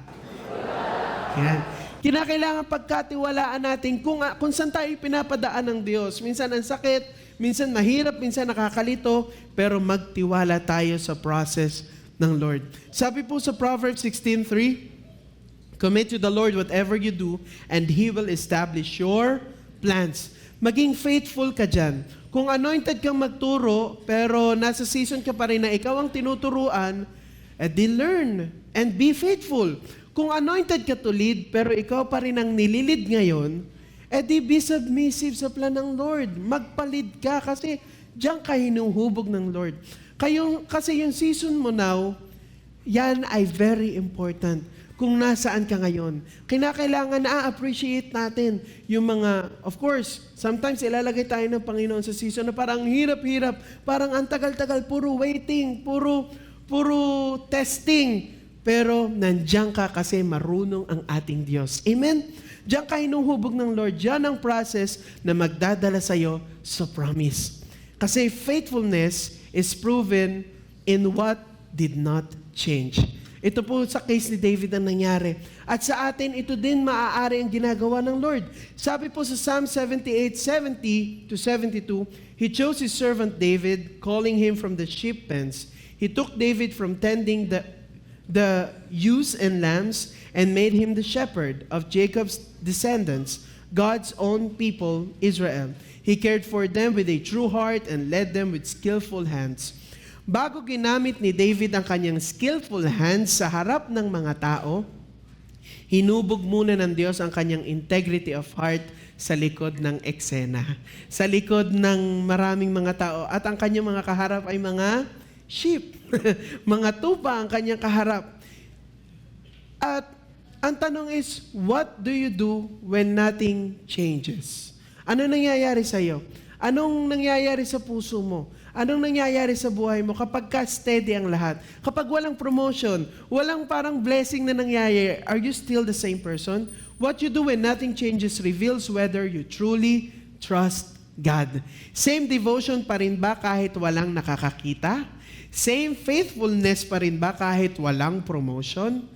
Yan. Kinakailangan pagkatiwalaan natin kung saan tayo pinapadaan ng Diyos. Minsan ang sakit, minsan mahirap, minsan nakakalito, pero magtiwala tayo sa process ng Lord. Sabi po sa Proverbs 16:3, commit to the Lord whatever you do, and He will establish your plans. Maging faithful ka dyan. Kung anointed kang magturo, pero nasa season ka pa rin na ikaw ang tinuturuan, edi learn and be faithful. Kung anointed ka to lead, pero ikaw pa rin ang nililid ngayon, edi be submissive sa plan ng Lord. Magpalid ka kasi diyan ka hinuhubog ng Lord. Kasi yung season mo now, yan ay very important. Kung nasaan ka ngayon. Kinakailangan na-appreciate natin yung mga, of course, sometimes ilalagay tayo ng Panginoon sa season na parang hirap-hirap, parang ang tagal-tagal, puro waiting, puro testing. Pero nandiyan ka kasi marunong ang ating Diyos. Amen? Diyan ka hinuhubog ng Lord. Diyan ang process na magdadala sa'yo sa promise. Kasi faithfulness is proven in what did not change. Ito po sa case ni David ang nangyari. At sa atin, ito din maaari ang ginagawa ng Lord. Sabi po sa Psalm 78:70-72, He chose His servant David, calling him from the sheep pens. He took David from tending the ewes and lambs and made him the shepherd of Jacob's descendants, God's own people, Israel. He cared for them with a true heart and led them with skillful hands. Bago ginamit ni David ang kanyang skillful hands sa harap ng mga tao, hinubog muna ng Diyos ang kanyang integrity of heart sa likod ng eksena. Sa likod ng maraming mga tao. At ang kanyang mga kaharap ay mga sheep. Mga tupa ang kanyang kaharap. At ang tanong is, what do you do when nothing changes? Ano nangyayari sa iyo? Anong nangyayari sa puso mo? Anong nangyayari sa buhay mo kapag ka-steady ang lahat? Kapag walang promotion, walang parang blessing na nangyayari, are you still the same person? What you do when nothing changes reveals whether you truly trust God. Same devotion pa rin ba kahit walang nakakakita? Same faithfulness pa rin ba kahit walang promotion?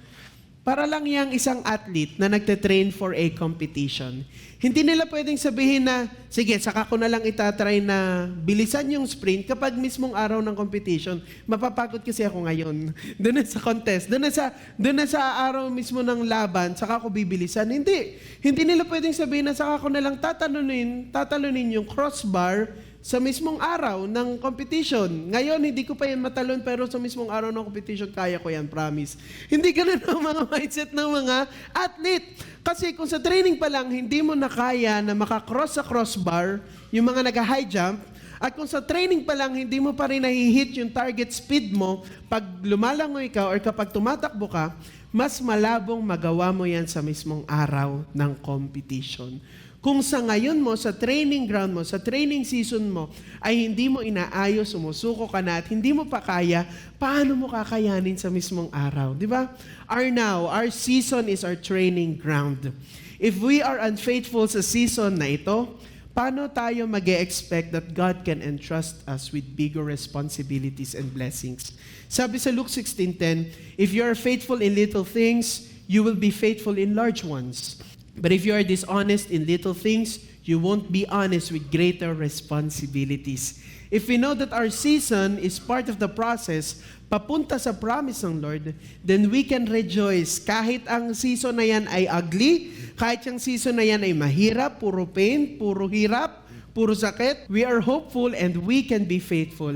Para lang yang isang athlete na nagte-train for a competition. Hindi nila pwedeng sabihin na, sige, saka ko na lang itatry na bilisan yung sprint kapag mismong araw ng competition. Mapapagod kasi ako ngayon. Doon na sa contest, doon na sa araw mismo ng laban, saka ko bibilisan. Hindi nila pwedeng sabihin na saka ko na lang tatalunin yung crossbar sa mismong araw ng competition. Ngayon, hindi ko pa yan matalon, pero sa mismong araw ng competition, kaya ko yan, promise. Hindi ganun ang mga mindset ng mga athlete. Kasi kung sa training pa lang, hindi mo na kaya na makakross sa crossbar, yung mga nag-high jump, at kung sa training pa lang, hindi mo pa rin nahihit yung target speed mo, pag lumalangoy ka or kapag tumatakbo ka, mas malabong magawa mo yan sa mismong araw ng competition. Kung sa ngayon mo, sa training ground mo, sa training season mo, ay hindi mo inaayos, sumusuko ka na at hindi mo pa kaya, paano mo kakayanin sa mismong araw? Di ba? Our season is our training ground. If we are unfaithful sa season na ito, paano tayo mag-expect that God can entrust us with bigger responsibilities and blessings? Sabi sa Luke 16:10, if you are faithful in little things, you will be faithful in large ones. But if you are dishonest in little things, you won't be honest with greater responsibilities. If we know that our season is part of the process, papunta sa promise ng Lord, then we can rejoice. Kahit ang season na yan ay ugly, kahit yung season na yan ay mahirap, puro pain, puro hirap, puro sakit, we are hopeful and we can be faithful.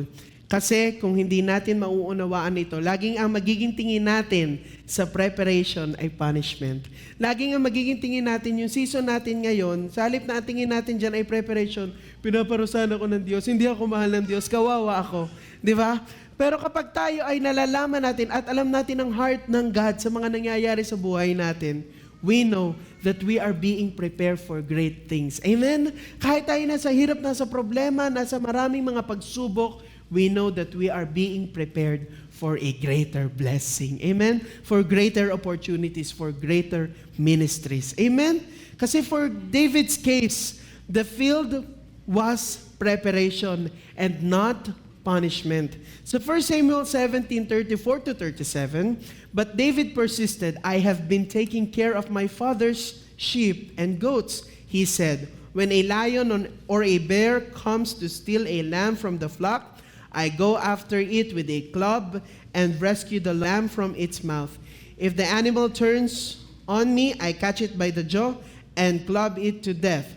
Kasi kung hindi natin mauunawaan ito, laging ang magiging tingin natin sa preparation ay punishment. Laging ang magiging tingin natin, yung season natin ngayon, sa halip na ang tingin natin dyan ay preparation, pinaparusahan ako ng Diyos, hindi ako mahal ng Diyos, kawawa ako. Di ba? Pero kapag tayo ay nalalaman natin at alam natin ang heart ng God sa mga nangyayari sa buhay natin, we know that we are being prepared for great things. Amen? Kahit tayo nasa hirap, nasa problema, nasa maraming mga pagsubok, we know that we are being prepared for a greater blessing. Amen? For greater opportunities, for greater ministries. Amen? Kasi for David's case, the field was preparation and not punishment. So 1 Samuel 17:34-37, but David persisted, I have been taking care of my father's sheep and goats. He said, when a lion or a bear comes to steal a lamb from the flock, I go after it with a club and rescue the lamb from its mouth. If the animal turns on me, I catch it by the jaw and club it to death.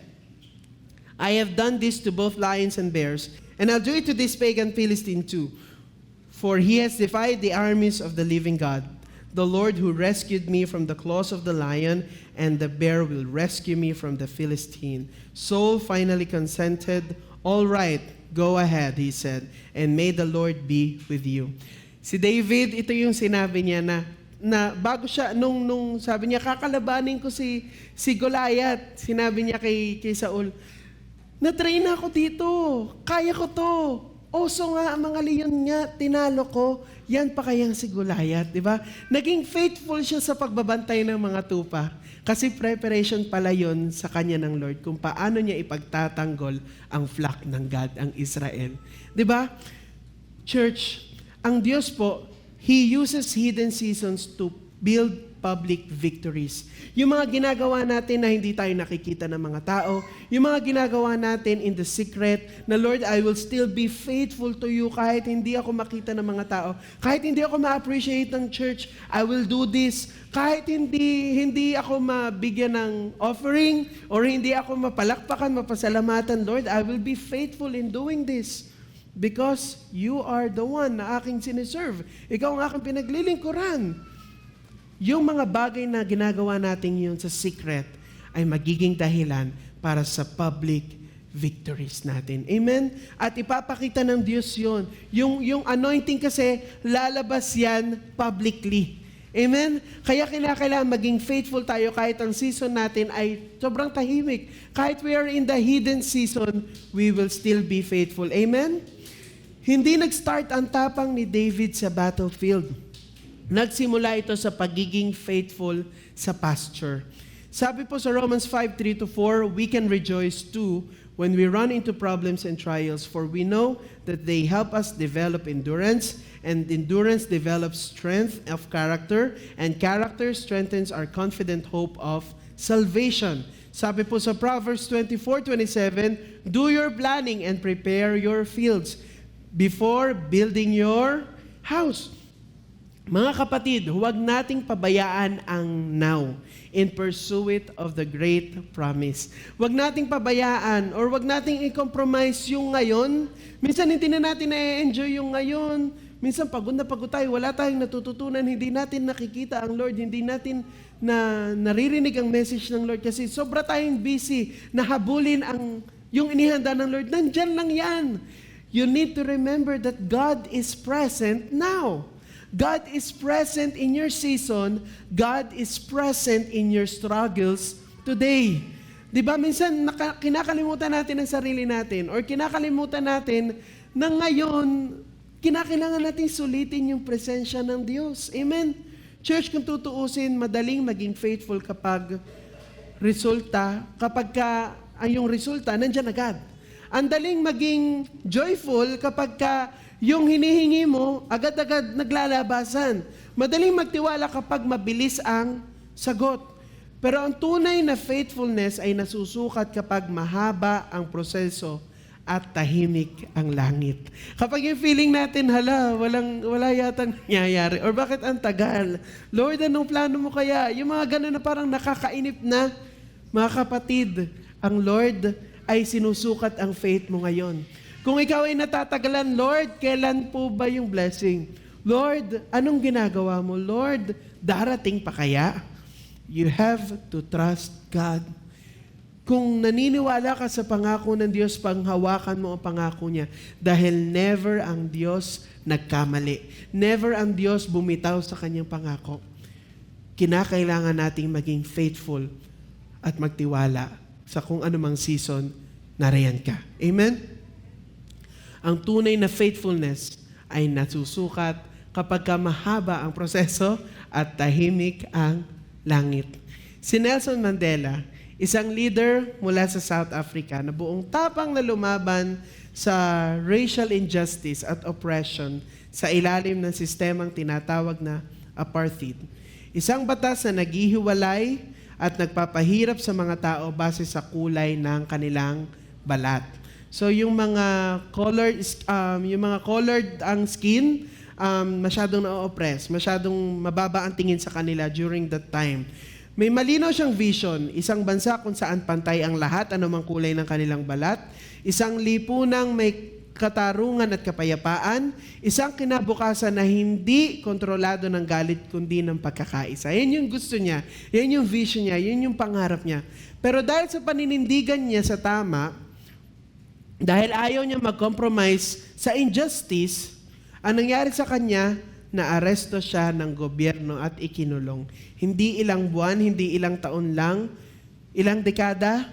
I have done this to both lions and bears, and I'll do it to this pagan Philistine too, for he has defied the armies of the living God. The Lord who rescued me from the claws of the lion and the bear will rescue me from the Philistine. Saul finally consented. All right, go ahead, he said, and may the Lord be with you. Si David, ito yung sinabi niya na bago siya, nung sabi niya, kakalabanin ko si Goliath, sinabi niya kay Saul, na-train ako dito, kaya ko to. Oso nga, ang mga leon nga, tinalo ko, yan pa kayang si Goliath, di ba? Naging faithful siya sa pagbabantay ng mga tupa. Kasi preparation pala yun sa kanya ng Lord kung paano niya ipagtatanggol ang flock ng God, ang Israel. Di ba? Church, ang Diyos po, He uses hidden seasons to build public victories. Yung mga ginagawa natin na hindi tayo nakikita ng mga tao, yung mga ginagawa natin in the secret, na Lord, I will still be faithful to you kahit hindi ako makita ng mga tao, kahit hindi ako ma-appreciate ng church, I will do this. Kahit hindi ako mabigyan ng offering or hindi ako mapalakpakan, mapasalamatan, Lord, I will be faithful in doing this. Because you are the one na aking siniserve. Ikaw ang aking pinaglilingkuran. Yung mga bagay na ginagawa natin yun sa secret ay magiging dahilan para sa public victories natin. Amen? At ipapakita ng Diyos yun. Yung anointing kasi, lalabas yan publicly. Amen? Kaya kailangan maging faithful tayo kahit ang season natin ay sobrang tahimik. Kahit we are in the hidden season, we will still be faithful. Amen? Hindi nag-start ang tapang ni David sa battlefield. Nagsimula ito sa pagiging faithful sa pasture. Sabi po sa Romans 5:3-4, we can rejoice too when we run into problems and trials, for we know that they help us develop endurance, and endurance develops strength of character, and character strengthens our confident hope of salvation. Sabi po sa Proverbs 24:27, do your planning and prepare your fields before building your house. Mga kapatid, huwag nating pabayaan ang now in pursuit of the great promise. Huwag nating pabayaan or huwag nating i-compromise yung ngayon. Minsan hindi na natin na-enjoy yung ngayon. Minsan pagod na pagod tayo, wala tayong natututunan, hindi natin nakikita ang Lord, hindi natin naririnig ang message ng Lord kasi sobra tayong busy na habulin yung inihanda ng Lord. Nandyan lang yan. You need to remember that God is present now. God is present in your season. God is present in your struggles today. Di ba minsan kinakalimutan natin ang sarili natin or kinakalimutan natin na ngayon, kinakailangan natin sulitin yung presensya ng Diyos. Amen? Church, kung tutuusin, madaling maging faithful kapag yung resulta, nandyan agad. Ang daling maging joyful kapag yung hinihingi mo, agad-agad naglalabasan. Madaling magtiwala kapag mabilis ang sagot. Pero ang tunay na faithfulness ay nasusukat kapag mahaba ang proseso at tahimik ang langit. Kapag yung feeling natin, wala yatang nangyayari, or bakit ang tagal? Lord, anong plano mo kaya? Yung mga ganun na parang nakakainip na, mga kapatid, ang Lord ay sinusukat ang faith mo ngayon. Kung ikaw ay natatagalan, Lord, kailan po ba yung blessing? Lord, anong ginagawa mo? Lord, darating pa kaya? You have to trust God. Kung naniniwala ka sa pangako ng Diyos, panghawakan mo ang pangako niya. Dahil never ang Diyos nagkamali. Never ang Diyos bumitaw sa kanyang pangako. Kinakailangan nating maging faithful at magtiwala sa kung anumang season nariyan ka. Amen? Ang tunay na faithfulness ay nasusukat kapag mahaba ang proseso at tahimik ang langit. Si Nelson Mandela, isang leader mula sa South Africa na buong tapang na lumaban sa racial injustice at oppression sa ilalim ng sistemang tinatawag na apartheid. Isang batas na naghihiwalay at nagpapahirap sa mga tao base sa kulay ng kanilang balat. So yung mga colored ang skin, masyadong na-oppress, masyadong mababa ang tingin sa kanila during that time. May malinaw siyang vision, isang bansa kung saan pantay ang lahat, anumang kulay ng kanilang balat, isang lipunang may katarungan at kapayapaan, isang kinabukasan na hindi kontrolado ng galit kundi ng pagkakaisa. Yan yung gusto niya, yan yung vision niya, yan yung pangarap niya. Pero dahil sa paninindigan niya sa tama, dahil ayaw niya mag-compromise sa injustice, ang nangyari sa kanya, naaresto siya ng gobyerno at ikinulong. Hindi ilang buwan, hindi ilang taon lang, ilang dekada,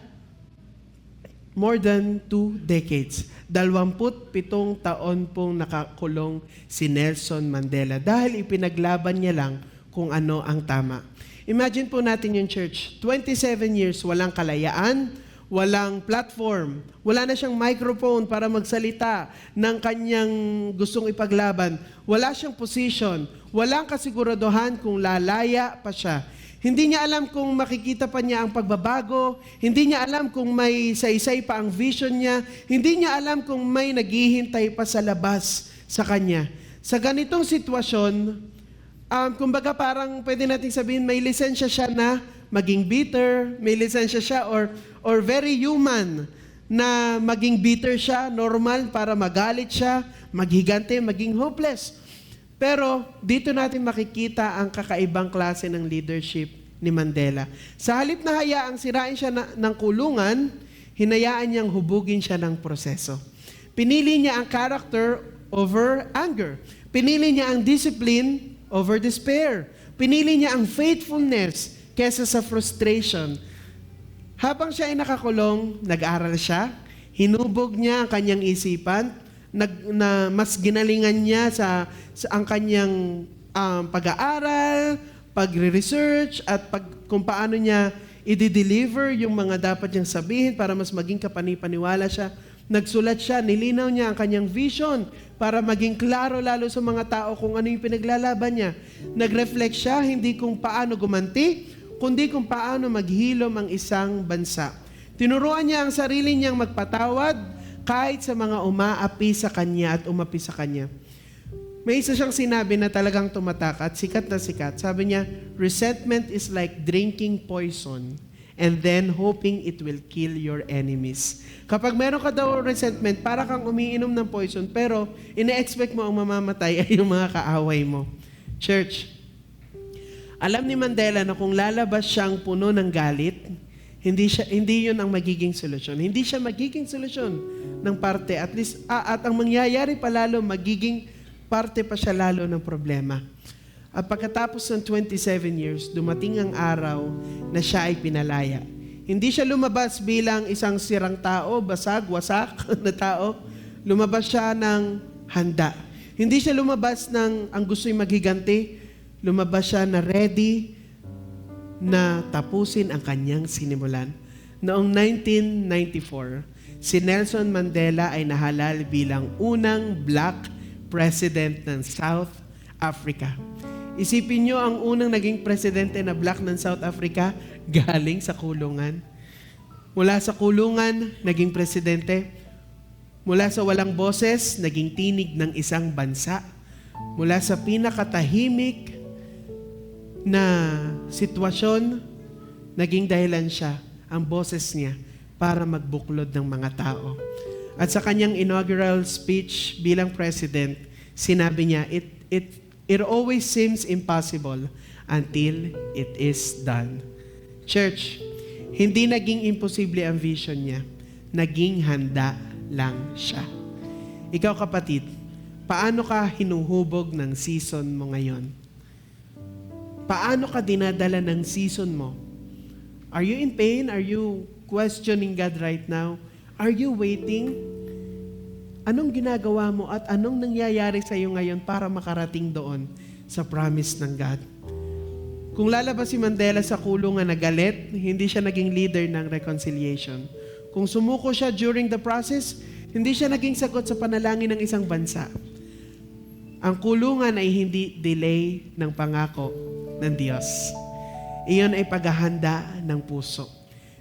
more than 2 decades. 27 taon pong nakakulong si Nelson Mandela dahil ipinaglaban niya lang kung ano ang tama. Imagine po natin yung church, 27 years, walang kalayaan, walang platform, wala na siyang microphone para magsalita ng kanyang gustong ipaglaban, wala siyang position, walang kasiguraduhan kung lalaya pa siya. Hindi niya alam kung makikita pa niya ang pagbabago, hindi niya alam kung may saysay pa ang vision niya, hindi niya alam kung may naghihintay pa sa labas sa kanya. Sa ganitong sitwasyon, kumbaga parang pwede nating sabihin may lisensya siya na maging bitter, may lisensya siya or very human na maging bitter siya, normal para magalit siya, maghigante, maging hopeless. Pero dito natin makikita ang kakaibang klase ng leadership ni Mandela. Sa halip na hayaang sirain siya ng kulungan, hinayaan niyang hubugin siya ng proseso. Pinili niya ang character over anger. Pinili niya ang discipline over despair. Pinili niya ang faithfulness kesa sa frustration. Habang siya ay nakakulong, nag-aral siya, hinubog niya ang kanyang isipan, mas ginalingan niya sa ang kanyang pag-aaral, pagre-research, at kung paano niya i-deliver yung mga dapat niyang sabihin para mas maging kapanipaniwala siya. Nagsulat siya, nilinaw niya ang kanyang vision para maging klaro lalo sa mga tao kung ano yung pinaglalaban niya. Nag-reflect siya hindi kung paano gumanti, kundi kung paano maghilom ang isang bansa. Tinuruan niya ang sarili niyang magpatawad kahit sa mga umaapi sa kanya at umapi sa kanya. May isa siyang sinabi na talagang tumatak at sikat na sikat. Sabi niya, resentment is like drinking poison and then hoping it will kill your enemies. Kapag meron ka daw resentment, para kang umiinom ng poison, pero ina-expect mo ang mamamatay ay yung mga kaaway mo. Church, alam ni Mandela na kung lalabas siyang puno ng galit, hindi yun ang magiging solusyon. Hindi siya magiging solusyon ng parte. At least, at ang mangyayari palalo, magiging parte pa siya lalo ng problema. At pagkatapos ng 27 years, dumating ang araw na siya ay pinalaya. Hindi siya lumabas bilang isang sirang tao, basag, wasak na tao. Lumabas siya ng handa. Hindi siya lumabas ng ang gusto'y maghiganti. Lumabas siya na ready na tapusin ang kanyang sinimulan. Noong 1994, si Nelson Mandela ay nahalal bilang unang black president ng South Africa. Isipin nyo, ang unang naging presidente na black ng South Africa, galing sa kulungan. Mula sa kulungan, naging presidente. Mula sa walang boses, naging tinig ng isang bansa. Mula sa pinakatahimik na sitwasyon, naging dahilan siya, ang boses niya, para magbuklod ng mga tao. At sa kanyang inaugural speech bilang president, sinabi niya, it always seems impossible until it is done. Church, hindi naging imposible ang vision niya. Naging handa lang siya. Ikaw kapatid, paano ka hinuhubog ng season mo ngayon? Paano ka dinadala ng season mo? Are you in pain? Are you questioning God right now? Are you waiting? Anong ginagawa mo at anong nangyayari sa iyo ngayon para makarating doon sa promise ng God? Kung lalabas si Mandela sa kulungan na galit, hindi siya naging leader ng reconciliation. Kung sumuko siya during the process, hindi siya naging sagot sa panalangin ng isang bansa. Ang kulungan ay hindi delay ng pangako ng Diyos. Iyon ay paghahanda ng puso.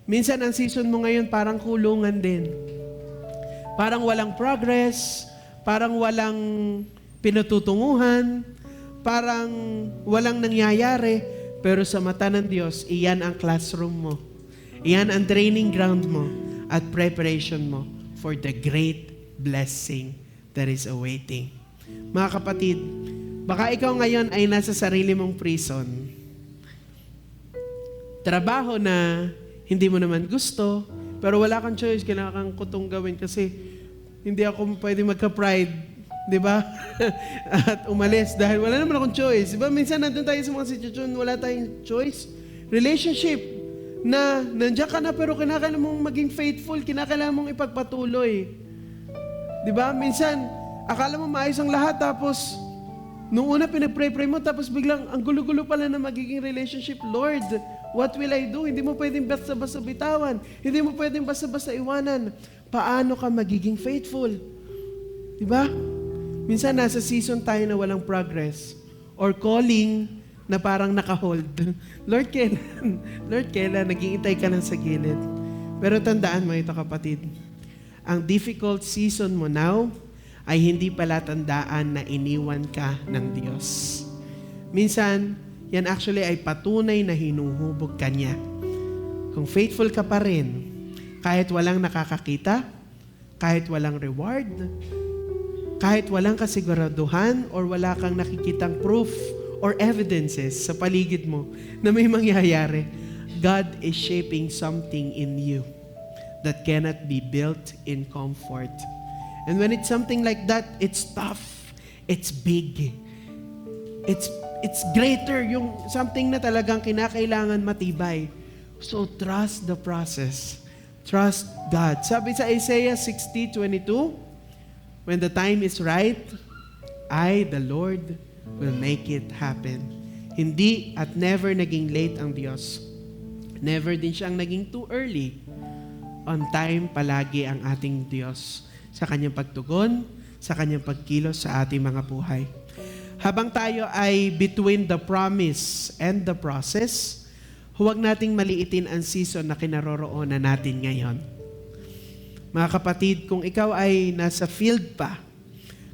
Minsan ang season mo ngayon parang kulungan din. Parang walang progress, parang walang pinututunguhan, parang walang nangyayari, pero sa mata ng Diyos, iyan ang classroom mo. Iyan ang training ground mo at preparation mo for the great blessing that is awaiting. Mga kapatid, baka ikaw ngayon ay nasa sarili mong prison. Trabaho na hindi mo naman gusto, pero wala kang choice, kailangan kang kutong gawin kasi hindi ako pwede magka-pride, di ba? At umalis dahil wala naman akong choice. Di ba? Minsan nandun tayo sa mga sitwasyon, wala tayong choice. Relationship na nandiyan ka na pero kinakailangan mong maging faithful, kinakailangan mong ipagpatuloy. Di ba? Minsan, akala mo maayos ang lahat tapos nung una pinag-pray mo tapos biglang ang gulo-gulo pala na magiging relationship. Lord, what will I do? Hindi mo pwedeng basta-basta bitawan. Hindi mo pwedeng basta-basta iwanan. Paano ka magiging faithful? Diba? Minsan nasa season tayo na walang progress or calling na parang naka-hold. Lord, kailan? Lord, kailan? Nag-iintay ka lang sa gilid. Pero tandaan mo ito kapatid. Ang difficult season mo now ay hindi pala tandaan na iniwan ka ng Diyos. Minsan, yan actually ay patunay na hinuhubog ka niya. Kung faithful ka pa rin, kahit walang nakakakita, kahit walang reward, kahit walang kasiguraduhan or wala kang nakikitang proof or evidences sa paligid mo na may mangyayari, God is shaping something in you that cannot be built in comfort. And when it's something like that, it's tough, it's big, it's greater, yung something na talagang kinakailangan matibay. So trust the process. Trust God. Sabi sa Isaiah 60:22, when the time is right, I, the Lord, will make it happen. Hindi at never naging late ang Diyos. Never din siyang naging too early. On time palagi ang ating Diyos sa kanyang pagtugon, sa kanyang pagkilos sa ating mga buhay. Habang tayo ay between the promise and the process, huwag nating maliitin ang season na kinaroroonan natin ngayon. Mga kapatid, kung ikaw ay nasa field pa,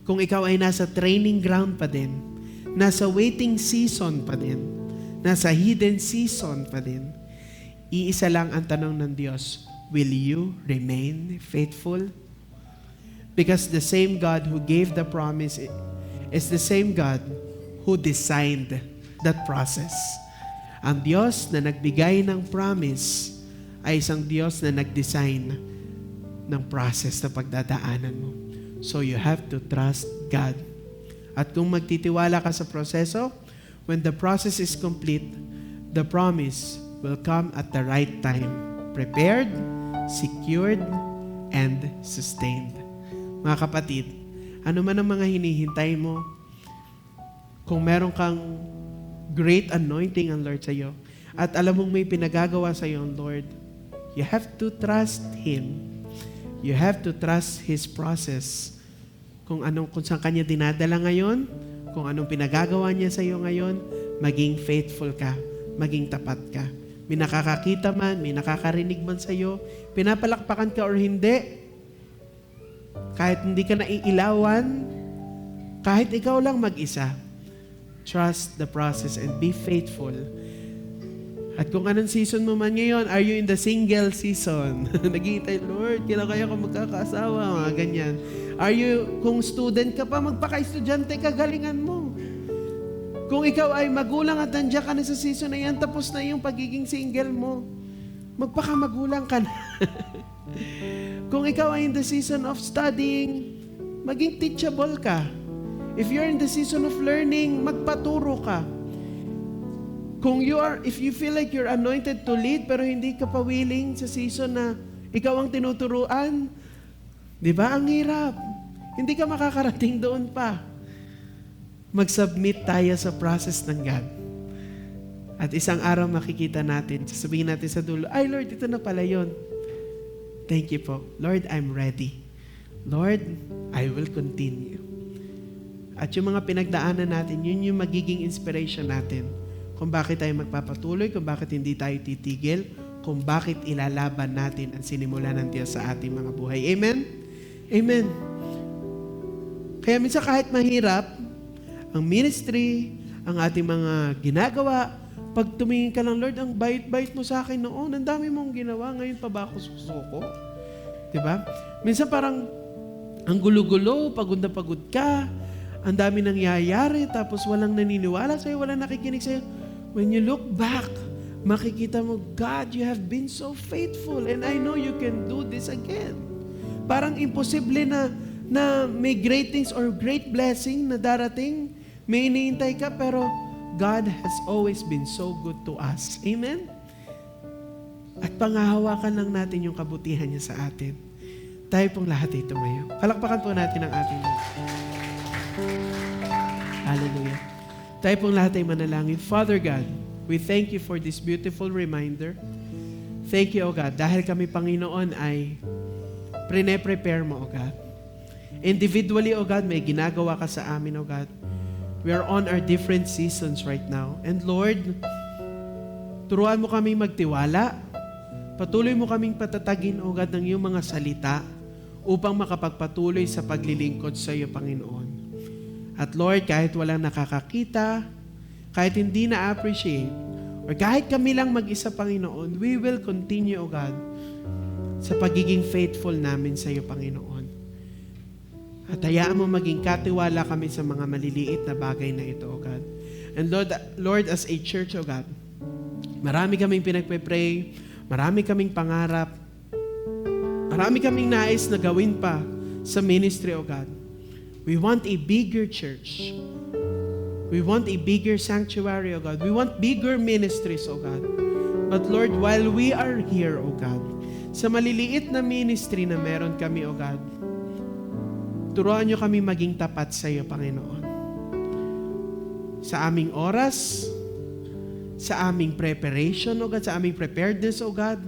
kung ikaw ay nasa training ground pa din, nasa waiting season pa din, nasa hidden season pa din, iisa lang ang tanong ng Diyos, will you remain faithful? Because the same God who gave the promise is the same God who designed that process. Ang Diyos na nagbigay ng promise ay isang Diyos na nag-design ng process na pagdadaanan mo. So you have to trust God. At kung magtitiwala ka sa proseso, when the process is complete, the promise will come at the right time. Prepared, secured, and sustained. Mga kapatid, ano man ang mga hinihintay mo, kung meron kang great anointing ang Lord sa iyo, at alam mong may pinagagawa sa iyo ang Lord, you have to trust Him. You have to trust His process. Kung saan Kanya dinadala ngayon, kung anong pinagagawa niya sa iyo ngayon, maging faithful ka, maging tapat ka. May nakakakita man, may nakakarinig man sa iyo, pinapalakpakan ka or hindi, kahit hindi ka naiilawan, kahit ikaw lang mag-isa, trust the process and be faithful. At kung anong season mo man ngayon, are you in the single season? Naghihintay, Lord, kailan kaya ka magkakasawa? Mga ganyan. Are you, kung student ka pa, magpaka-estudyante ka, galingan mo. Kung ikaw ay magulang at nandiyan ka na sa season na yan, tapos na yung pagiging single mo, magpaka-magulang ka na. Kung ikaw ay in the season of studying, maging teachable ka. If you're in the season of learning, magpaturo ka. If you feel like you're anointed to lead, pero hindi ka pa willing sa season na ikaw ang tinuturuan, di ba? Ang hirap. Hindi ka makakarating doon pa. Mag-submit tayo sa process ng God. At isang araw makikita natin, sasabihin natin sa dulo, ay Lord, ito na pala yun. Thank you po. Lord, I'm ready. Lord, I will continue. At yung mga pinagdaanan natin, yun yung magiging inspiration natin. Kung bakit tayo magpapatuloy, kung bakit hindi tayo titigil, kung bakit ilalaban natin ang sinimula ng Diyos sa ating mga buhay. Amen? Amen. Kaya minsan kahit mahirap, ang ministry, ang ating mga ginagawa, pag tumingin ka ng Lord, ang bait-bait mo sa akin noon, ang dami mong ginawa, ngayon pa ba ako susuko? Diba? Minsan parang, ang gulo-gulo, pagod na pagod ka, ang dami nangyayari, tapos walang naniniwala sa'yo, walang nakikinig sa'yo. When you look back, makikita mo, God, you have been so faithful, and I know you can do this again. Parang imposible na may great things or great blessing na darating, may iniintay ka, pero God has always been so good to us. Amen? At pangahawakan lang natin yung kabutihan niya sa atin. Tayo pong lahat ay tumayo. Palakpakan po natin ang ating Hallelujah. Tayo pong lahat ay manalangin. Father God, we thank you for this beautiful reminder. Thank you, O God, dahil kami, Panginoon, ay prepare mo, O God. Individually, O God, may ginagawa ka sa amin, O God. We are on our different seasons right now. And Lord, turuan mo kami magtiwala. Patuloy mo kaming patatagin, O God, ng iyong mga salita upang makapagpatuloy sa paglilingkod sa iyo, Panginoon. At Lord, kahit walang nakakakita, kahit hindi na-appreciate, or kahit kami lang mag-isa, Panginoon, we will continue, O God, sa pagiging faithful namin sa iyo, Panginoon. At hayaan mo maging katiwala kami sa mga maliliit na bagay na ito, O God. And Lord, as a church, O God, marami kaming pinagpe-pray, marami kaming pangarap, marami kaming nais na gawin pa sa ministry, O God. We want a bigger church. We want a bigger sanctuary, O God. We want bigger ministries, O God. But Lord, while we are here, O God, sa maliliit na ministry na meron kami, O God, turuan niyo kami maging tapat sa iyo, Panginoon. Sa aming oras, sa aming preparation, O God, sa aming preparedness, O God.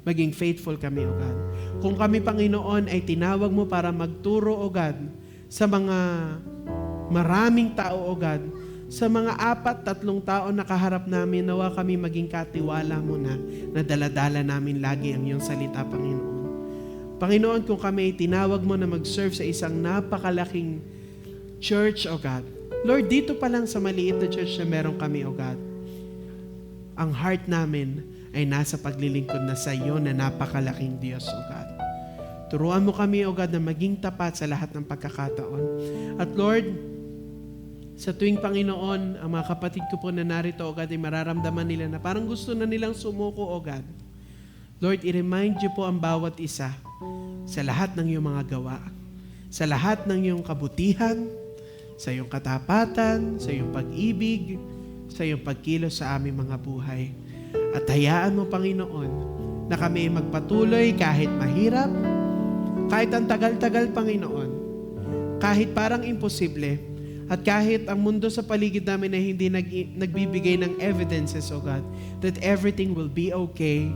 Maging faithful kami, O God. Kung kami, Panginoon, ay tinawag mo para magturo, O God, sa mga maraming tao, O God, sa mga 3 taon na kaharap namin, nawa kami maging katiwala mo na daladala namin lagi ang iyong salita, Panginoon. Panginoon, kung kami ay tinawag mo na mag-serve sa isang napakalaking church, O God, Lord, dito pa lang sa maliit na church na meron kami, O God, ang heart namin ay nasa paglilingkod na sa iyo na napakalaking Diyos, O God. Turuan mo kami, O God, na maging tapat sa lahat ng pagkakataon. At Lord, sa tuwing Panginoon, ang mga kapatid ko po na narito, O God, ay mararamdaman nila na parang gusto na nilang sumuko, O God. Lord, i-remind niyo po ang bawat isa sa lahat ng iyong mga gawa, sa lahat ng iyong kabutihan, sa iyong katapatan, sa iyong pag-ibig, sa iyong pagkilos sa aming mga buhay. At hayaan mo, Panginoon, na kami magpatuloy kahit mahirap, kahit ang tagal-tagal, Panginoon, kahit parang imposible, at kahit ang mundo sa paligid namin ay hindi nagbibigay ng evidences, O God, that everything will be okay,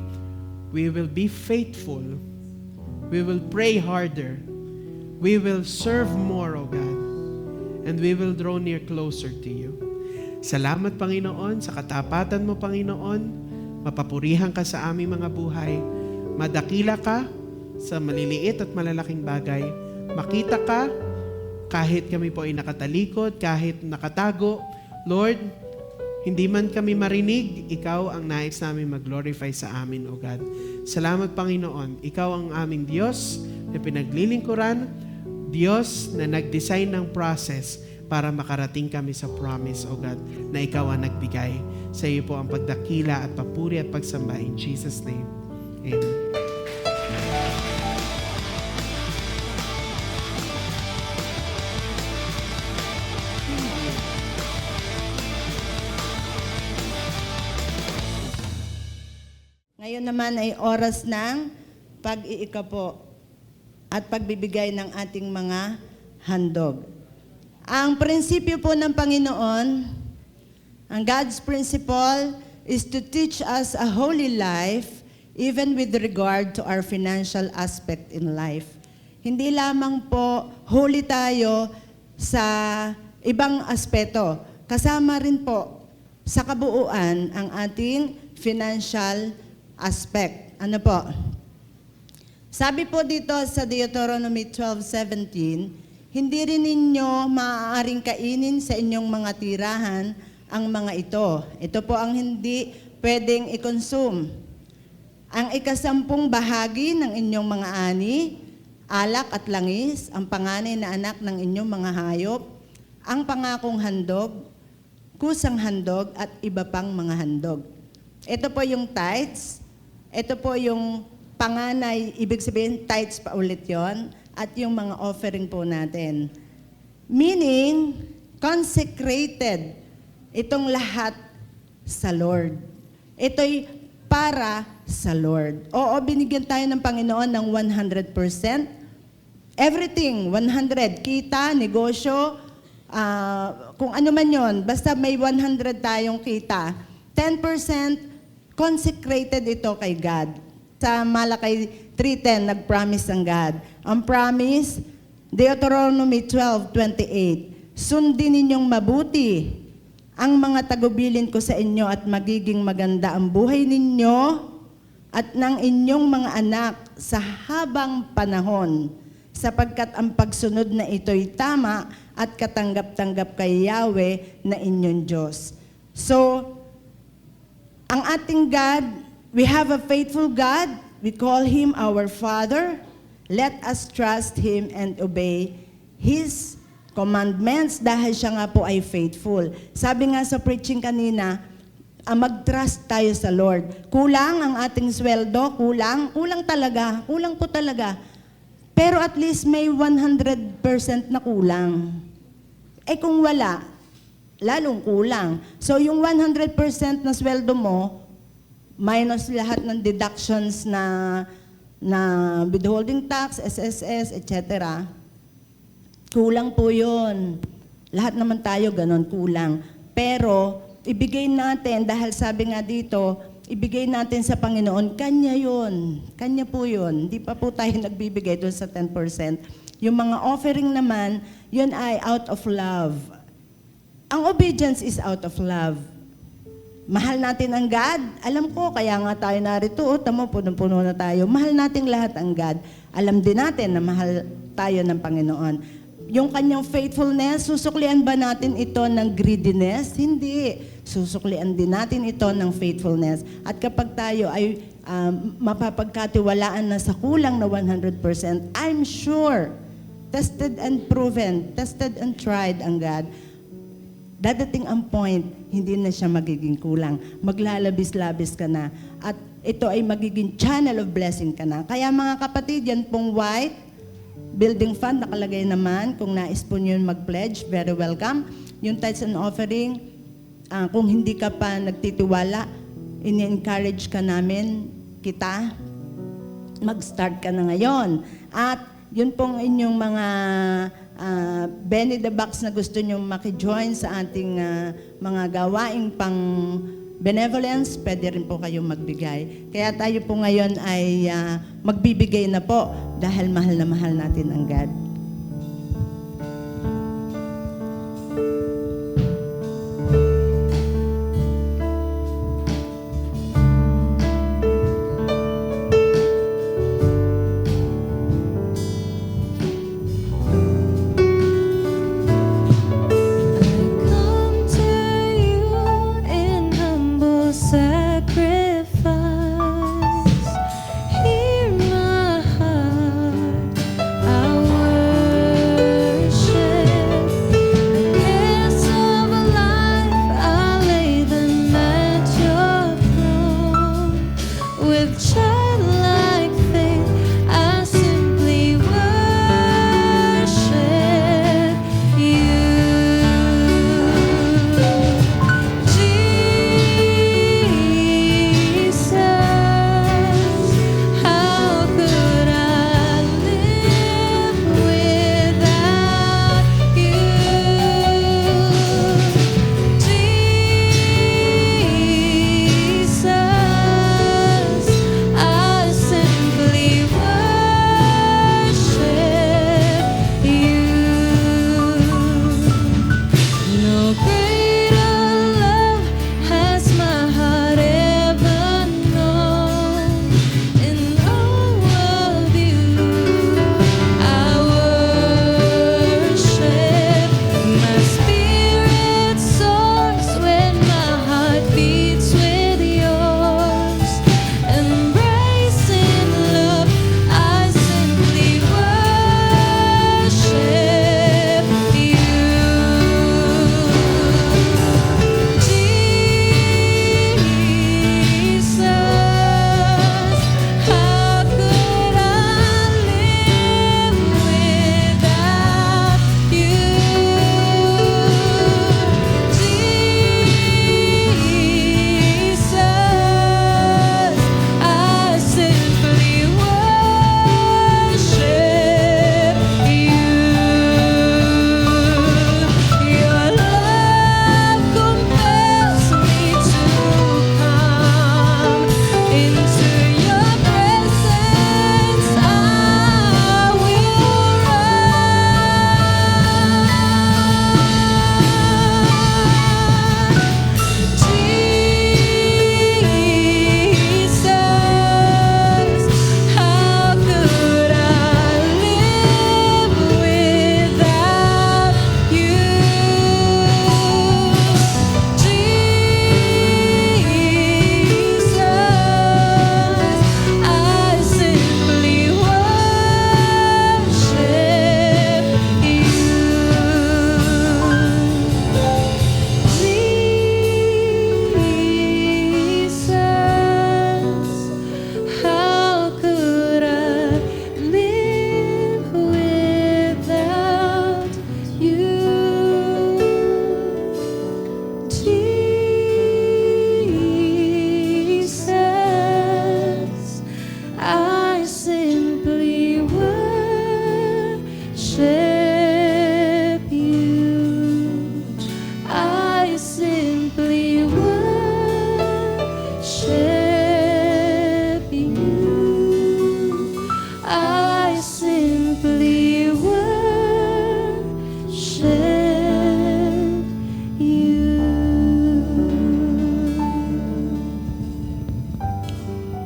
we will be faithful, we will pray harder, we will serve more, O God, and we will draw near closer to you. Salamat, Panginoon, sa katapatan mo, Panginoon. Mapapurihan ka sa aming mga buhay. Madakila ka sa maliliit at malalaking bagay. Makita ka kahit kami po ay nakatalikod, kahit nakatago. Lord, hindi man kami marinig, ikaw ang nais namin mag-glorify sa amin, O God. Salamat, Panginoon. Ikaw ang aming Diyos na pinaglilingkuran, Diyos na nag-design ng process para makarating kami sa promise, O God, na ikaw ang nagbigay. Sa iyo po ang pagdakila at papuri at pagsamba. In Jesus' name, Amen. Ngayon naman ay oras ng pag-iikapo at pagbibigay ng ating mga handog. Ang prinsipyo po ng Panginoon, ang God's principle is to teach us a holy life even with regard to our financial aspect in life. Hindi lamang po holy tayo sa ibang aspeto. Kasama rin po sa kabuuan ang ating financial aspect. Ano po? Sabi po dito sa Deuteronomy 12:17, hindi rin ninyo maaaring kainin sa inyong mga tirahan ang mga ito. Ito po ang hindi pwedeng i-consume. Ang 10 bahagi ng inyong mga ani, alak at langis, ang panganay na anak ng inyong mga hayop, ang pangakong handog, kusang handog at iba pang mga handog. Ito po yung tithes. Ito po yung panganay, ibig sabihin tithes pa ulit yon, at yung mga offering po natin. Meaning, consecrated itong lahat sa Lord. Ito'y para sa Lord. Oo, binigyan tayo ng Panginoon ng 100%. Everything, 100. Kita, negosyo, kung ano man yon, basta may 100 tayong kita. 10% consecrated ito kay God. Sa Malakay 3:10, nag-promise ang God. Ang promise, Deuteronomy 12:28, sundin ninyong mabuti ang mga tagubilin ko sa inyo at magiging maganda ang buhay ninyo at ng inyong mga anak sa habang panahon, sapagkat ang pagsunod na ito'y tama at katanggap-tanggap kay Yahweh na inyong Diyos. So, ang ating God, we have a faithful God. We call Him our Father. Let us trust Him and obey His commandments dahil siya nga po ay faithful. Sabi nga sa preaching kanina, mag-trust tayo sa Lord. Kulang ang ating sweldo, kulang talaga, kulang po talaga. Pero at least may 100% na kulang. Eh kung wala, lalong kulang. So yung 100% na sweldo mo, minus lahat ng deductions na withholding tax, SSS, etc., kulang po yun. Lahat naman tayo ganon, kulang. Pero ibigay natin, dahil sabi nga dito, ibigay natin sa Panginoon, Kanya yun. Kanya po yun. Hindi pa po tayo nagbibigay doon sa 10%. Yung mga offering naman, yun ay out of love. Ang obedience is out of love. Mahal natin ang God. Alam ko, kaya nga tayo narito. Tamo, punong-puno na tayo. Mahal natin lahat ang God. Alam din natin na mahal tayo ng Panginoon. Yung kanyang faithfulness, susuklian ba natin ito ng greediness? Hindi. Susuklian din natin ito ng faithfulness. At kapag tayo ay mapapagkatiwalaan na sa kulang na 100%, I'm sure, tested and proven, tested and tried ang God, dadating ang point, hindi na siya magiging kulang. Maglalabis-labis ka na. At ito ay magiging channel of blessing ka na. Kaya mga kapatid, yan pong white, building fund, nakalagay naman. Kung nais po nyo mag-pledge, very welcome. Yung tithes and offering, kung hindi ka pa nagtitiwala, ini-encourage ka namin, kita, mag-start ka na ngayon. At yun pong inyong mga Benny the Box na gusto nyo maki-join sa ating mga gawaing pang benevolence, pwede rin po kayong magbigay. Kaya tayo po ngayon ay magbibigay na po dahil mahal na mahal natin ang God. Come to you in humble sacrifice. Hear my heart, I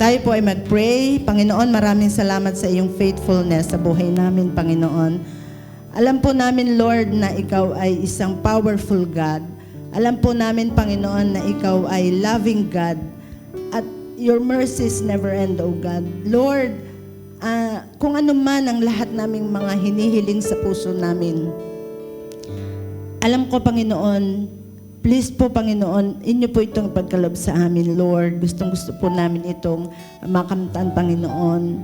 Tayo po ay mag-pray. Panginoon, maraming salamat sa iyong faithfulness sa buhay namin, Panginoon. Alam po namin, Lord, na ikaw ay isang powerful God. Alam po namin, Panginoon, na ikaw ay loving God. At your mercies never end, O God. Lord, kung ano man ang lahat naming mga hinihiling sa puso namin, alam ko, Panginoon, please po, Panginoon, inyo po itong pagkalob sa amin, Lord. Gustong-gusto po namin itong makamtan, Panginoon.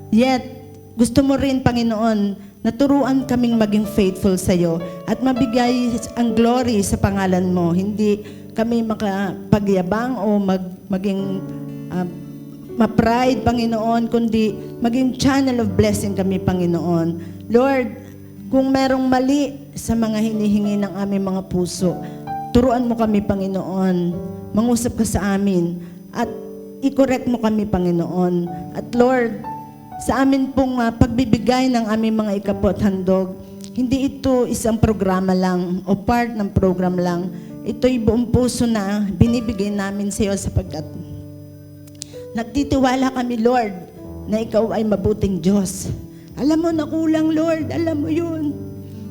Yet, gusto mo rin, Panginoon, naturuan kaming maging faithful sa iyo at mabigay ang glory sa pangalan mo. Hindi kami makapagyabang o maging ma-pride, Panginoon, kundi maging channel of blessing kami, Panginoon. Lord, kung merong mali sa mga hinihingi ng aming mga puso, turuan mo kami, Panginoon. Mangusap ka sa amin at i-correct mo kami, Panginoon. At Lord, sa amin pong pagbibigay ng aming mga ikapot handog, hindi ito isang programa lang o part ng program lang. Ito'y buong puso na binibigay namin sa iyo sapagkat nagtitiwala kami, Lord, na ikaw ay mabuting Diyos. Alam mo na kulang, Lord. Alam mo yun.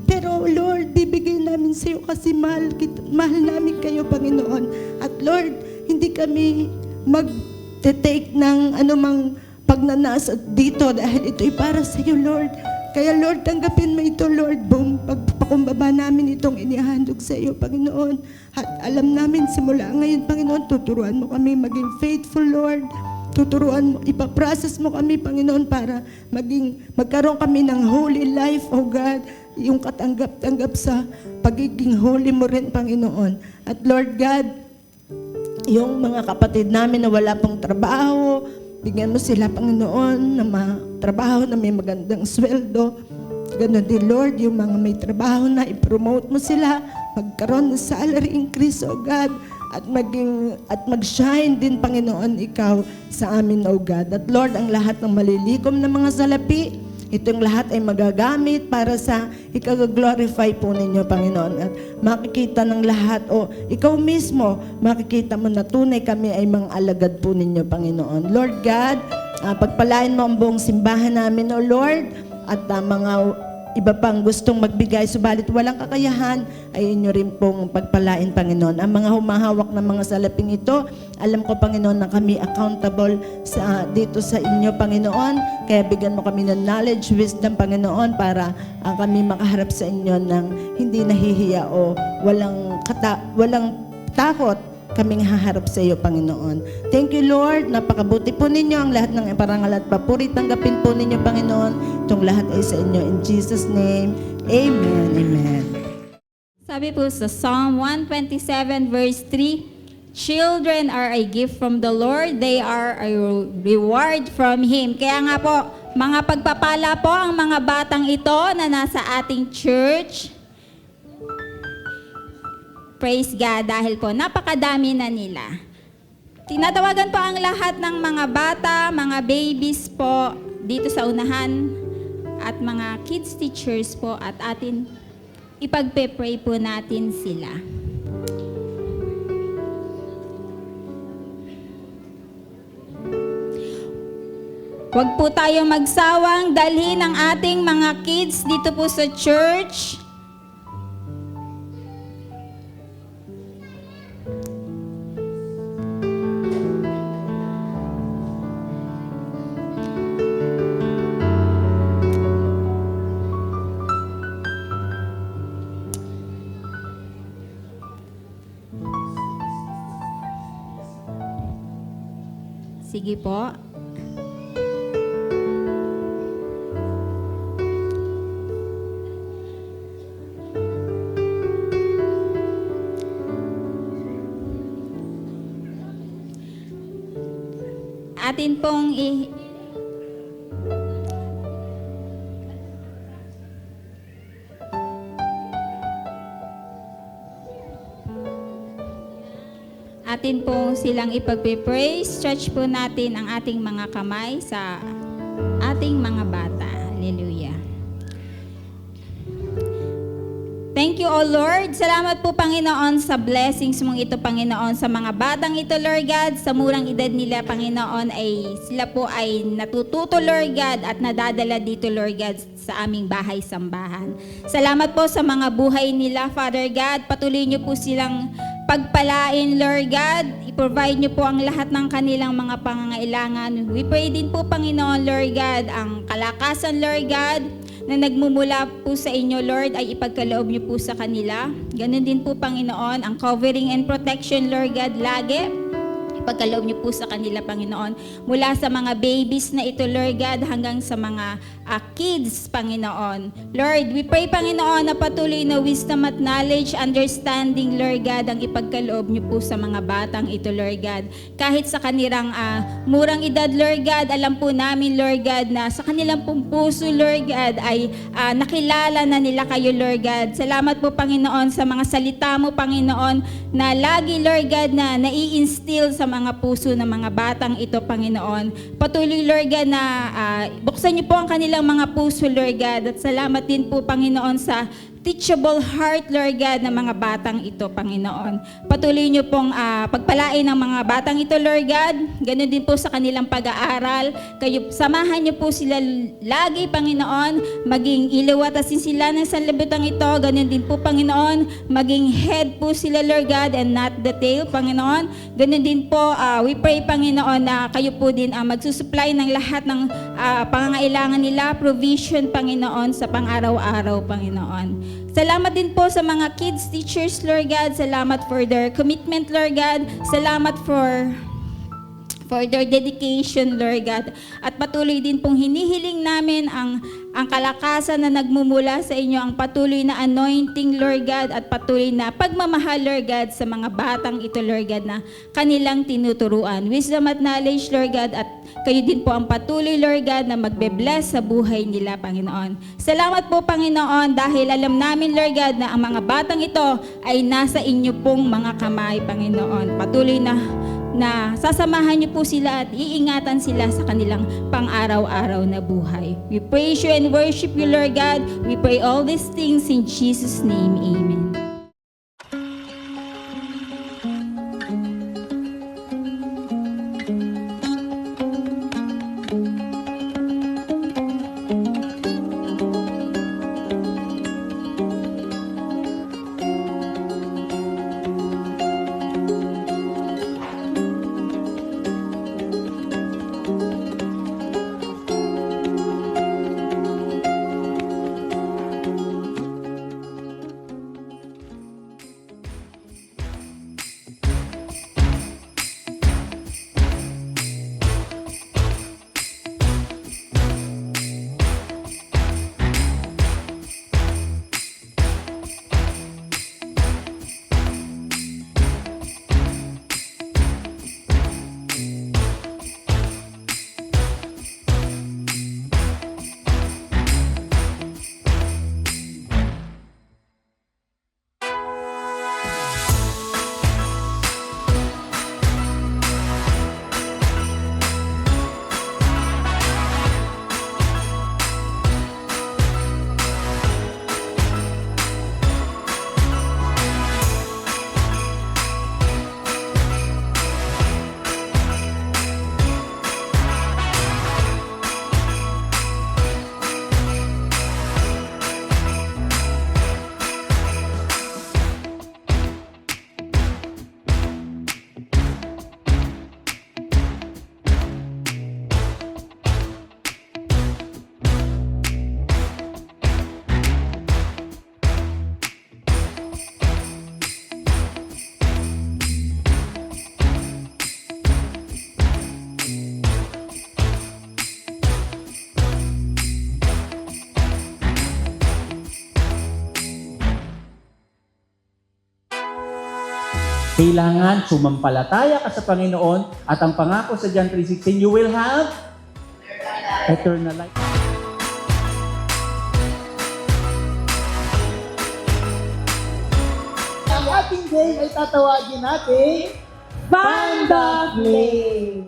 Pero Lord, bibigay namin sa iyo kasi mahal namin kayo, Panginoon. At Lord, hindi kami mag-take ng anumang pagnanasa dito dahil ito'y para sa iyo, Lord. Kaya Lord, tanggapin mo ito, Lord. Pagpakumbaba namin itong inihandog sa iyo, Panginoon. At alam namin simula ngayon, Panginoon, tuturuan mo kami maging faithful, Lord. Tuturuan mo, ipaprocess mo kami, Panginoon, para magkaroon kami ng holy life, oh God. Yung katanggap-tanggap sa pagiging holy mo rin, Panginoon. At Lord God, yung mga kapatid namin na wala pang trabaho, bigyan mo sila, Panginoon, na trabaho na may magandang sweldo. Ganon din, Lord, yung mga may trabaho na, i-promote mo sila, magkaroon ng salary increase, oh God, at mag-shine din, Panginoon, ikaw sa amin, oh God. At Lord, ang lahat ng malilikom na mga salapi, itong lahat ay magagamit para sa ikaglorify po ninyo, Panginoon. At makikita ng lahat, o ikaw mismo, makikita mo na tunay kami ay mga alagad po ninyo, Panginoon. Lord God, pagpalain mo ang buong simbahan namin, O Lord, at mga iba pang gustong magbigay, subalit walang kakayahan, ay inyo rin pong pagpalain, Panginoon. Ang mga humahawak ng mga salaping ito, alam ko, Panginoon, na kami accountable dito sa inyo, Panginoon. Kaya bigyan mo kami ng knowledge, wisdom, Panginoon, para kami makaharap sa inyo ng hindi nahihiya o walang takot kaming haharap sa iyo, Panginoon. Thank you, Lord. Napakabuti po ninyo. Ang lahat ng parangal at papuri, tanggapin po ninyo, Panginoon. Itong lahat ay sa inyo. In Jesus' name, Amen. Amen. Sabi po sa Psalm 127 verse 3, Children are a gift from the Lord, they are a reward from Him. Kaya nga po, mga pagpapala po ang mga batang ito na nasa ating church. Praise God dahil po napakadami na nila. Tinatawagan po ang lahat ng mga bata, mga babies po dito sa unahan at mga kids teachers po at atin ipagpe-pray po natin sila. Huwag po tayong magsawang dalhin ang ating mga kids dito po sa church. Sige po. Atin pong atin pong silang ipagpe-pray. Stretch po natin ang ating mga kamay sa ating mga bata. Hallelujah. Thank you, O Lord. Salamat po, Panginoon, sa blessings mong ito, Panginoon, sa mga batang ito, Lord God. Sa murang edad nila, Panginoon, ay sila po ay natututo, Lord God, at nadadala dito, Lord God, sa aming bahay-sambahan. Salamat po sa mga buhay nila, Father God. Patuloy niyo po silang pagpalain, Lord God. I-provide niyo po ang lahat ng kanilang mga pangangailangan. We pray din po, Panginoon, Lord God, ang kalakasan, Lord God, na nagmumula po sa inyo, Lord, ay ipagkaloob niyo po sa kanila. Ganun din po, Panginoon, ang covering and protection, Lord God, lagi. Ipagkaloob niyo po sa kanila, Panginoon. Mula sa mga babies na ito, Lord God, hanggang sa mga kids, Panginoon. Lord, we pray, Panginoon, na patuloy na wisdom at knowledge, understanding, Lord God, ang ipagkaloob niyo po sa mga batang ito, Lord God. Kahit sa kanilang murang edad, Lord God, alam po namin, Lord God, na sa kanilang pong puso, Lord God, ay nakilala na nila kayo, Lord God. Salamat po, Panginoon, sa mga salita mo, Panginoon, na lagi, Lord God, na nai-instill sa mga puso ng mga batang ito, Panginoon. Patuloy, Lord God, na buksan niyo po ang kanilang mga puso, Lord God. At salamat din po, Panginoon, sa teachable heart, Lord God, ng mga batang ito, Panginoon. Patuloy niyo pong pagpalain ng mga batang ito, Lord God. Ganun din po sa kanilang pag-aaral. Kayo, samahan niyo po sila lagi, Panginoon. Maging ilaw at asin sila ng sanlibutan ito. Ganun din po, Panginoon. Maging head po sila, Lord God, and not the tail, Panginoon. Ganun din po, we pray, Panginoon, na kayo po din magsusupply ng lahat ng pangangailangan nila, provision, Panginoon, sa pang-araw-araw, Panginoon. Salamat din po sa mga kids teachers, Lord God. Salamat for their commitment, Lord God. Salamat for their dedication, Lord God. At patuloy din pong hinihiling namin ang kalakasan na nagmumula sa inyo, ang patuloy na anointing, Lord God, at patuloy na pagmamahal, Lord God, sa mga batang ito, Lord God, na kanilang tinuturuan. Wisdom at knowledge, Lord God, at kayo din po ang patuloy, Lord God, na magbe-bless sa buhay nila, Panginoon. Salamat po, Panginoon, dahil alam namin, Lord God, na ang mga batang ito ay nasa inyo pong mga kamay, Panginoon. Patuloy na sasamahan niyo po sila at iingatan sila sa kanilang pang-araw-araw na buhay. We praise you and worship you, Lord God. We pray all these things in Jesus' name. Amen. Kailangan sumampalataya ka sa Panginoon at ang pangako sa John 3:16, you will have eternal life. Ang ating game ay tatawagin natin Banda Play.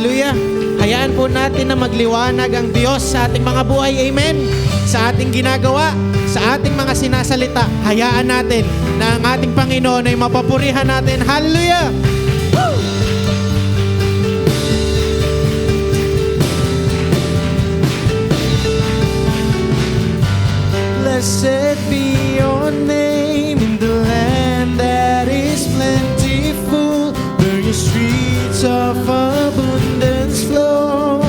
Hallelujah. Hayaan po natin na magliwanag ang Diyos sa ating mga buhay. Amen. Sa ating ginagawa, sa ating mga sinasalita, hayaan natin na ang ating Panginoon ay mapapurihan natin. Hallelujah. Woo! Blessed be your name in the land that is plentiful, where your streets of abundance flow.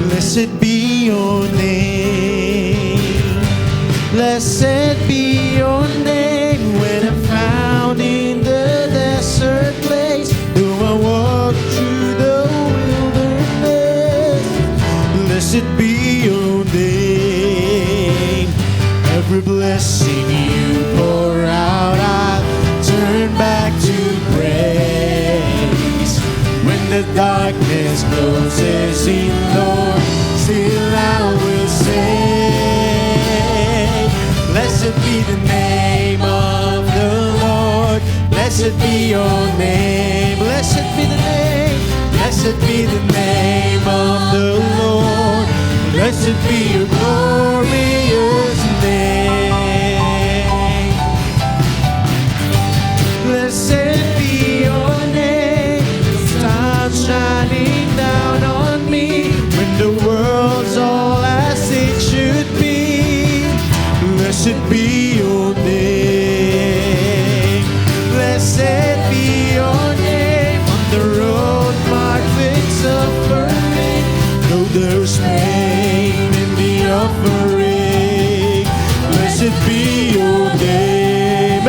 Blessed be your name. Blessed be your name when I'm found in the desert place. Though I walk through the wilderness, blessed be your name. Every blessing you pour out, I'll turn back to praise. When the darkness closes in, Lord, still I will say, blessed be the name of the Lord. Blessed be your name. Blessed be the name. Blessed be the name of the Lord. Blessed be your glorious name. Blessed be your name. Sun shining down on me when the world's all as it should be. Blessed be your name. Blessed be your name. On the road marked with suffering, though there's pain in the offering, blessed be your name.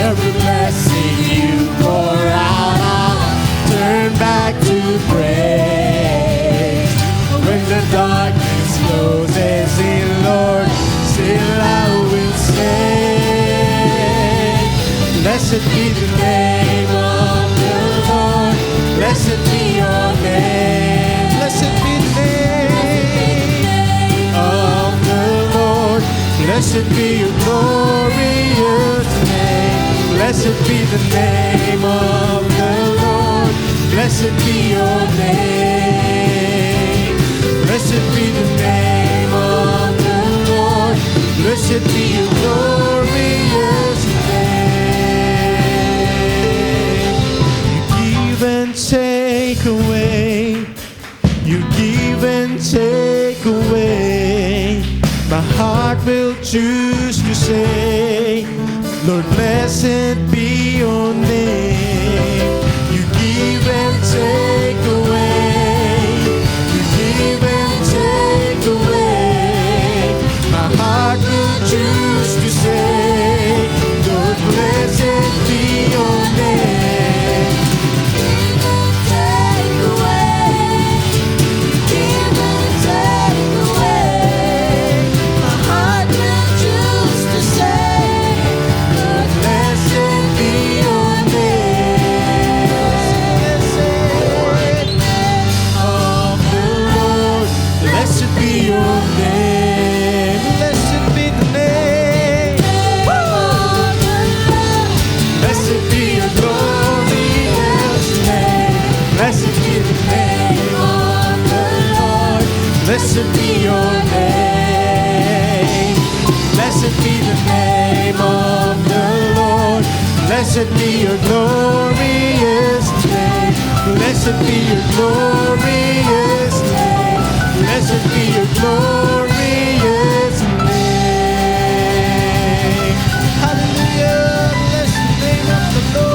Every blessing you pour out, I'll turn back to praise. When the darkness closes in, Lord, still I will say, blessed be the name of the Lord. Blessed be your name. Blessed be the name of the Lord. Blessed be your glorious name. Blessed be the name of the Lord. Blessed be your name. Blessed be the name of the Lord. Blessed be your glorious name. You give and take away. You give and take away. My heart will choose to say, Lord, blessed be your name. You give and take away. You give and take away. My heart will choose to say, Lord, blessed be your name. Give and take away. Give and take away. My heart will choose to say, Lord, blessed be your name. Blessed of the Lord, blessed be your name. Blessed be the name. Blessed be your glorious name. Blessed be the name of the Lord. Blessed be your name. Blessed be the name of the Lord. Blessed be your glorious name. Blessed be your glorious name. Blessed be your glorious name. Hallelujah. Bless the name of the Lord.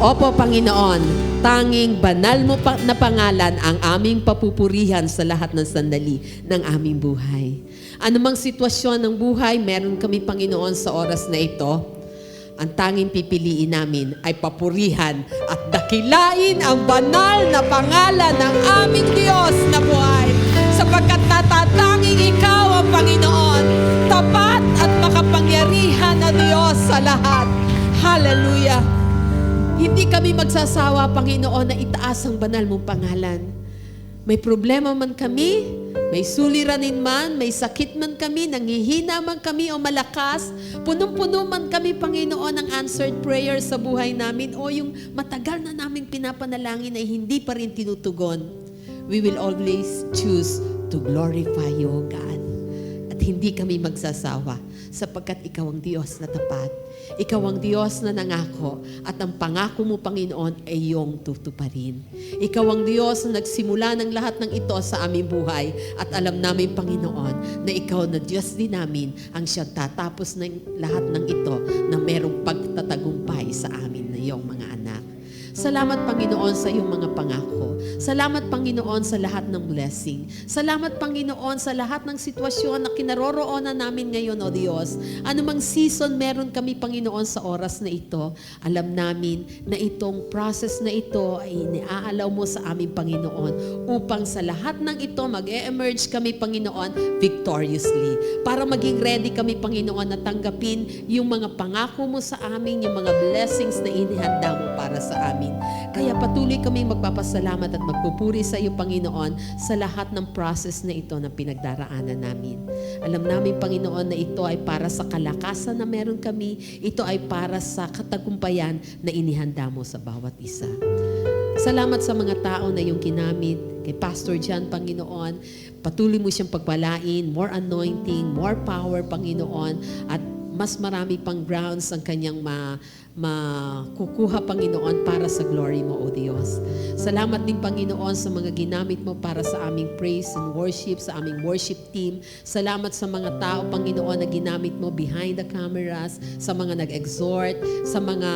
Opo, Panginoon, tanging banal mo na pangalan ang aming papupurihan sa lahat ng sandali ng aming buhay. Anumang sitwasyon ng buhay, meron kami, Panginoon, sa oras na ito. Ang tanging pipiliin namin ay papurihan at dakilain ang banal na pangalan ng aming Diyos na buhay. Sapagkat natatanging Ikaw ang Panginoon, tapat at makapangyarihan na Diyos sa lahat. Hallelujah! Hindi kami magsasawa, Panginoon, na itaas ang banal mong pangalan. May problema man kami, may suliranin man, may sakit man kami, nanghihina man kami o malakas, punong-puno man kami, Panginoon, ng answered prayer sa buhay namin o yung matagal na naming pinapanalangin ay hindi pa rin tinutugon. We will always choose to glorify you, O God. At hindi kami magsasawa sapagkat ikaw ang Diyos na tapat. Ikaw ang Diyos na nangako at ang pangako mo, Panginoon, ay iyong tutuparin. Ikaw ang Diyos na nagsimula ng lahat ng ito sa aming buhay at alam namin, Panginoon, na ikaw na Diyos din namin ang siyang tatapos ng lahat ng ito na merong pagtatagumpay sa amin na iyong mga anak. Salamat, Panginoon, sa iyong mga pangako. Salamat, Panginoon, sa lahat ng blessing. Salamat, Panginoon, sa lahat ng sitwasyon na kinaroroonan namin ngayon, O Diyos. Anumang season meron kami, Panginoon, sa oras na ito, alam namin na itong process na ito ay iniaalaw mo sa aming Panginoon upang sa lahat ng ito mag-e-emerge kami, Panginoon, victoriously. Para maging ready kami, Panginoon, na tanggapin yung mga pangako mo sa amin, yung mga blessings na inihanda mo para sa amin. Kaya patuloy kaming magpapasalamat at magpupuri sa iyo, Panginoon, sa lahat ng process na ito na pinagdaraanan namin. Alam namin, Panginoon, na ito ay para sa kalakasan na meron kami. Ito ay para sa katagumpayan na inihanda mo sa bawat isa. Salamat sa mga tao na iyong ginamit. Kay Pastor John, Panginoon, patuloy mo siyang pagpalain, more anointing, more power, Panginoon, at mas marami pang grounds ang kanyang makukuha, Panginoon, para sa glory mo, O Diyos. Salamat din, Panginoon, sa mga ginamit mo para sa aming praise and worship, sa aming worship team. Salamat sa mga tao, Panginoon, na ginamit mo behind the cameras, sa mga nag-exhort, sa mga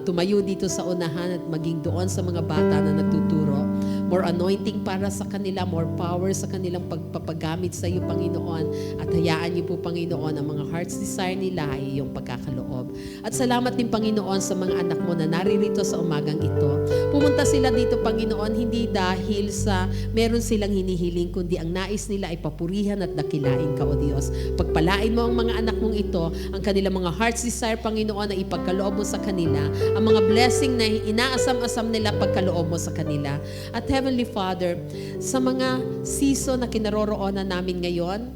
tumayo dito sa unahan at maging doon sa mga bata na nagtuturo. More anointing para sa kanila, more power sa kanilang pagpapagamit sa iyo, Panginoon. At hayaan niyo po, Panginoon, ang mga heart's desire nila ay iyong pagkakaloob. At salamat din, Panginoon, sa mga anak mo na naririto sa umagang ito. Pumunta sila dito, Panginoon, hindi dahil sa meron silang hinihiling, kundi ang nais nila ay papurihan at dakilain ka, O Diyos. Pagpalain mo ang mga anak mong ito, ang kanilang mga heart's desire, Panginoon, na ipagkaloob mo sa kanila, ang mga blessing na inaasam-asam nila, pagkaloob mo sa kanila. At Heavenly Father, sa mga season na kinaroroonan namin ngayon,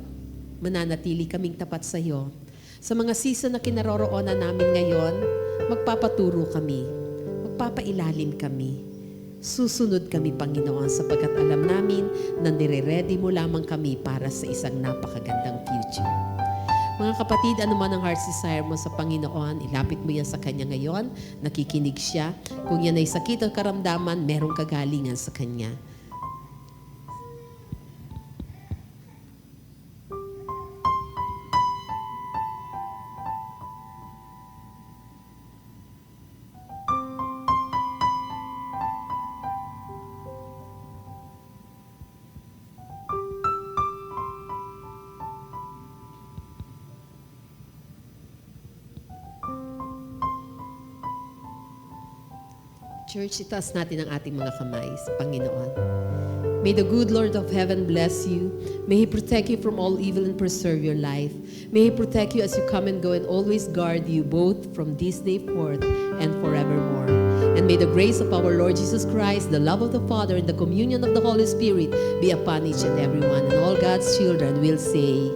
mananatili kaming tapat sa iyo. Sa mga season na kinaroroonan namin ngayon, magpapaturo kami, magpapailalim kami. Susunod kami, Panginoon, sapagkat alam namin na nire-ready mo lamang kami para sa isang napakagandang future. Mga kapatid, ano man ang heart's desire mo sa Panginoon, ilapit mo yan sa Kanya ngayon, nakikinig siya. Kung yan ay sakit o karamdaman, merong kagalingan sa Kanya. Church, itaas natin ang ating mga kamay sa Panginoon. May the good Lord of heaven bless you. May He protect you from all evil and preserve your life. May He protect you as you come and go and always guard you both from this day forth and forevermore. And may the grace of our Lord Jesus Christ, the love of the Father, and the communion of the Holy Spirit be upon each and every one. And all God's children will say,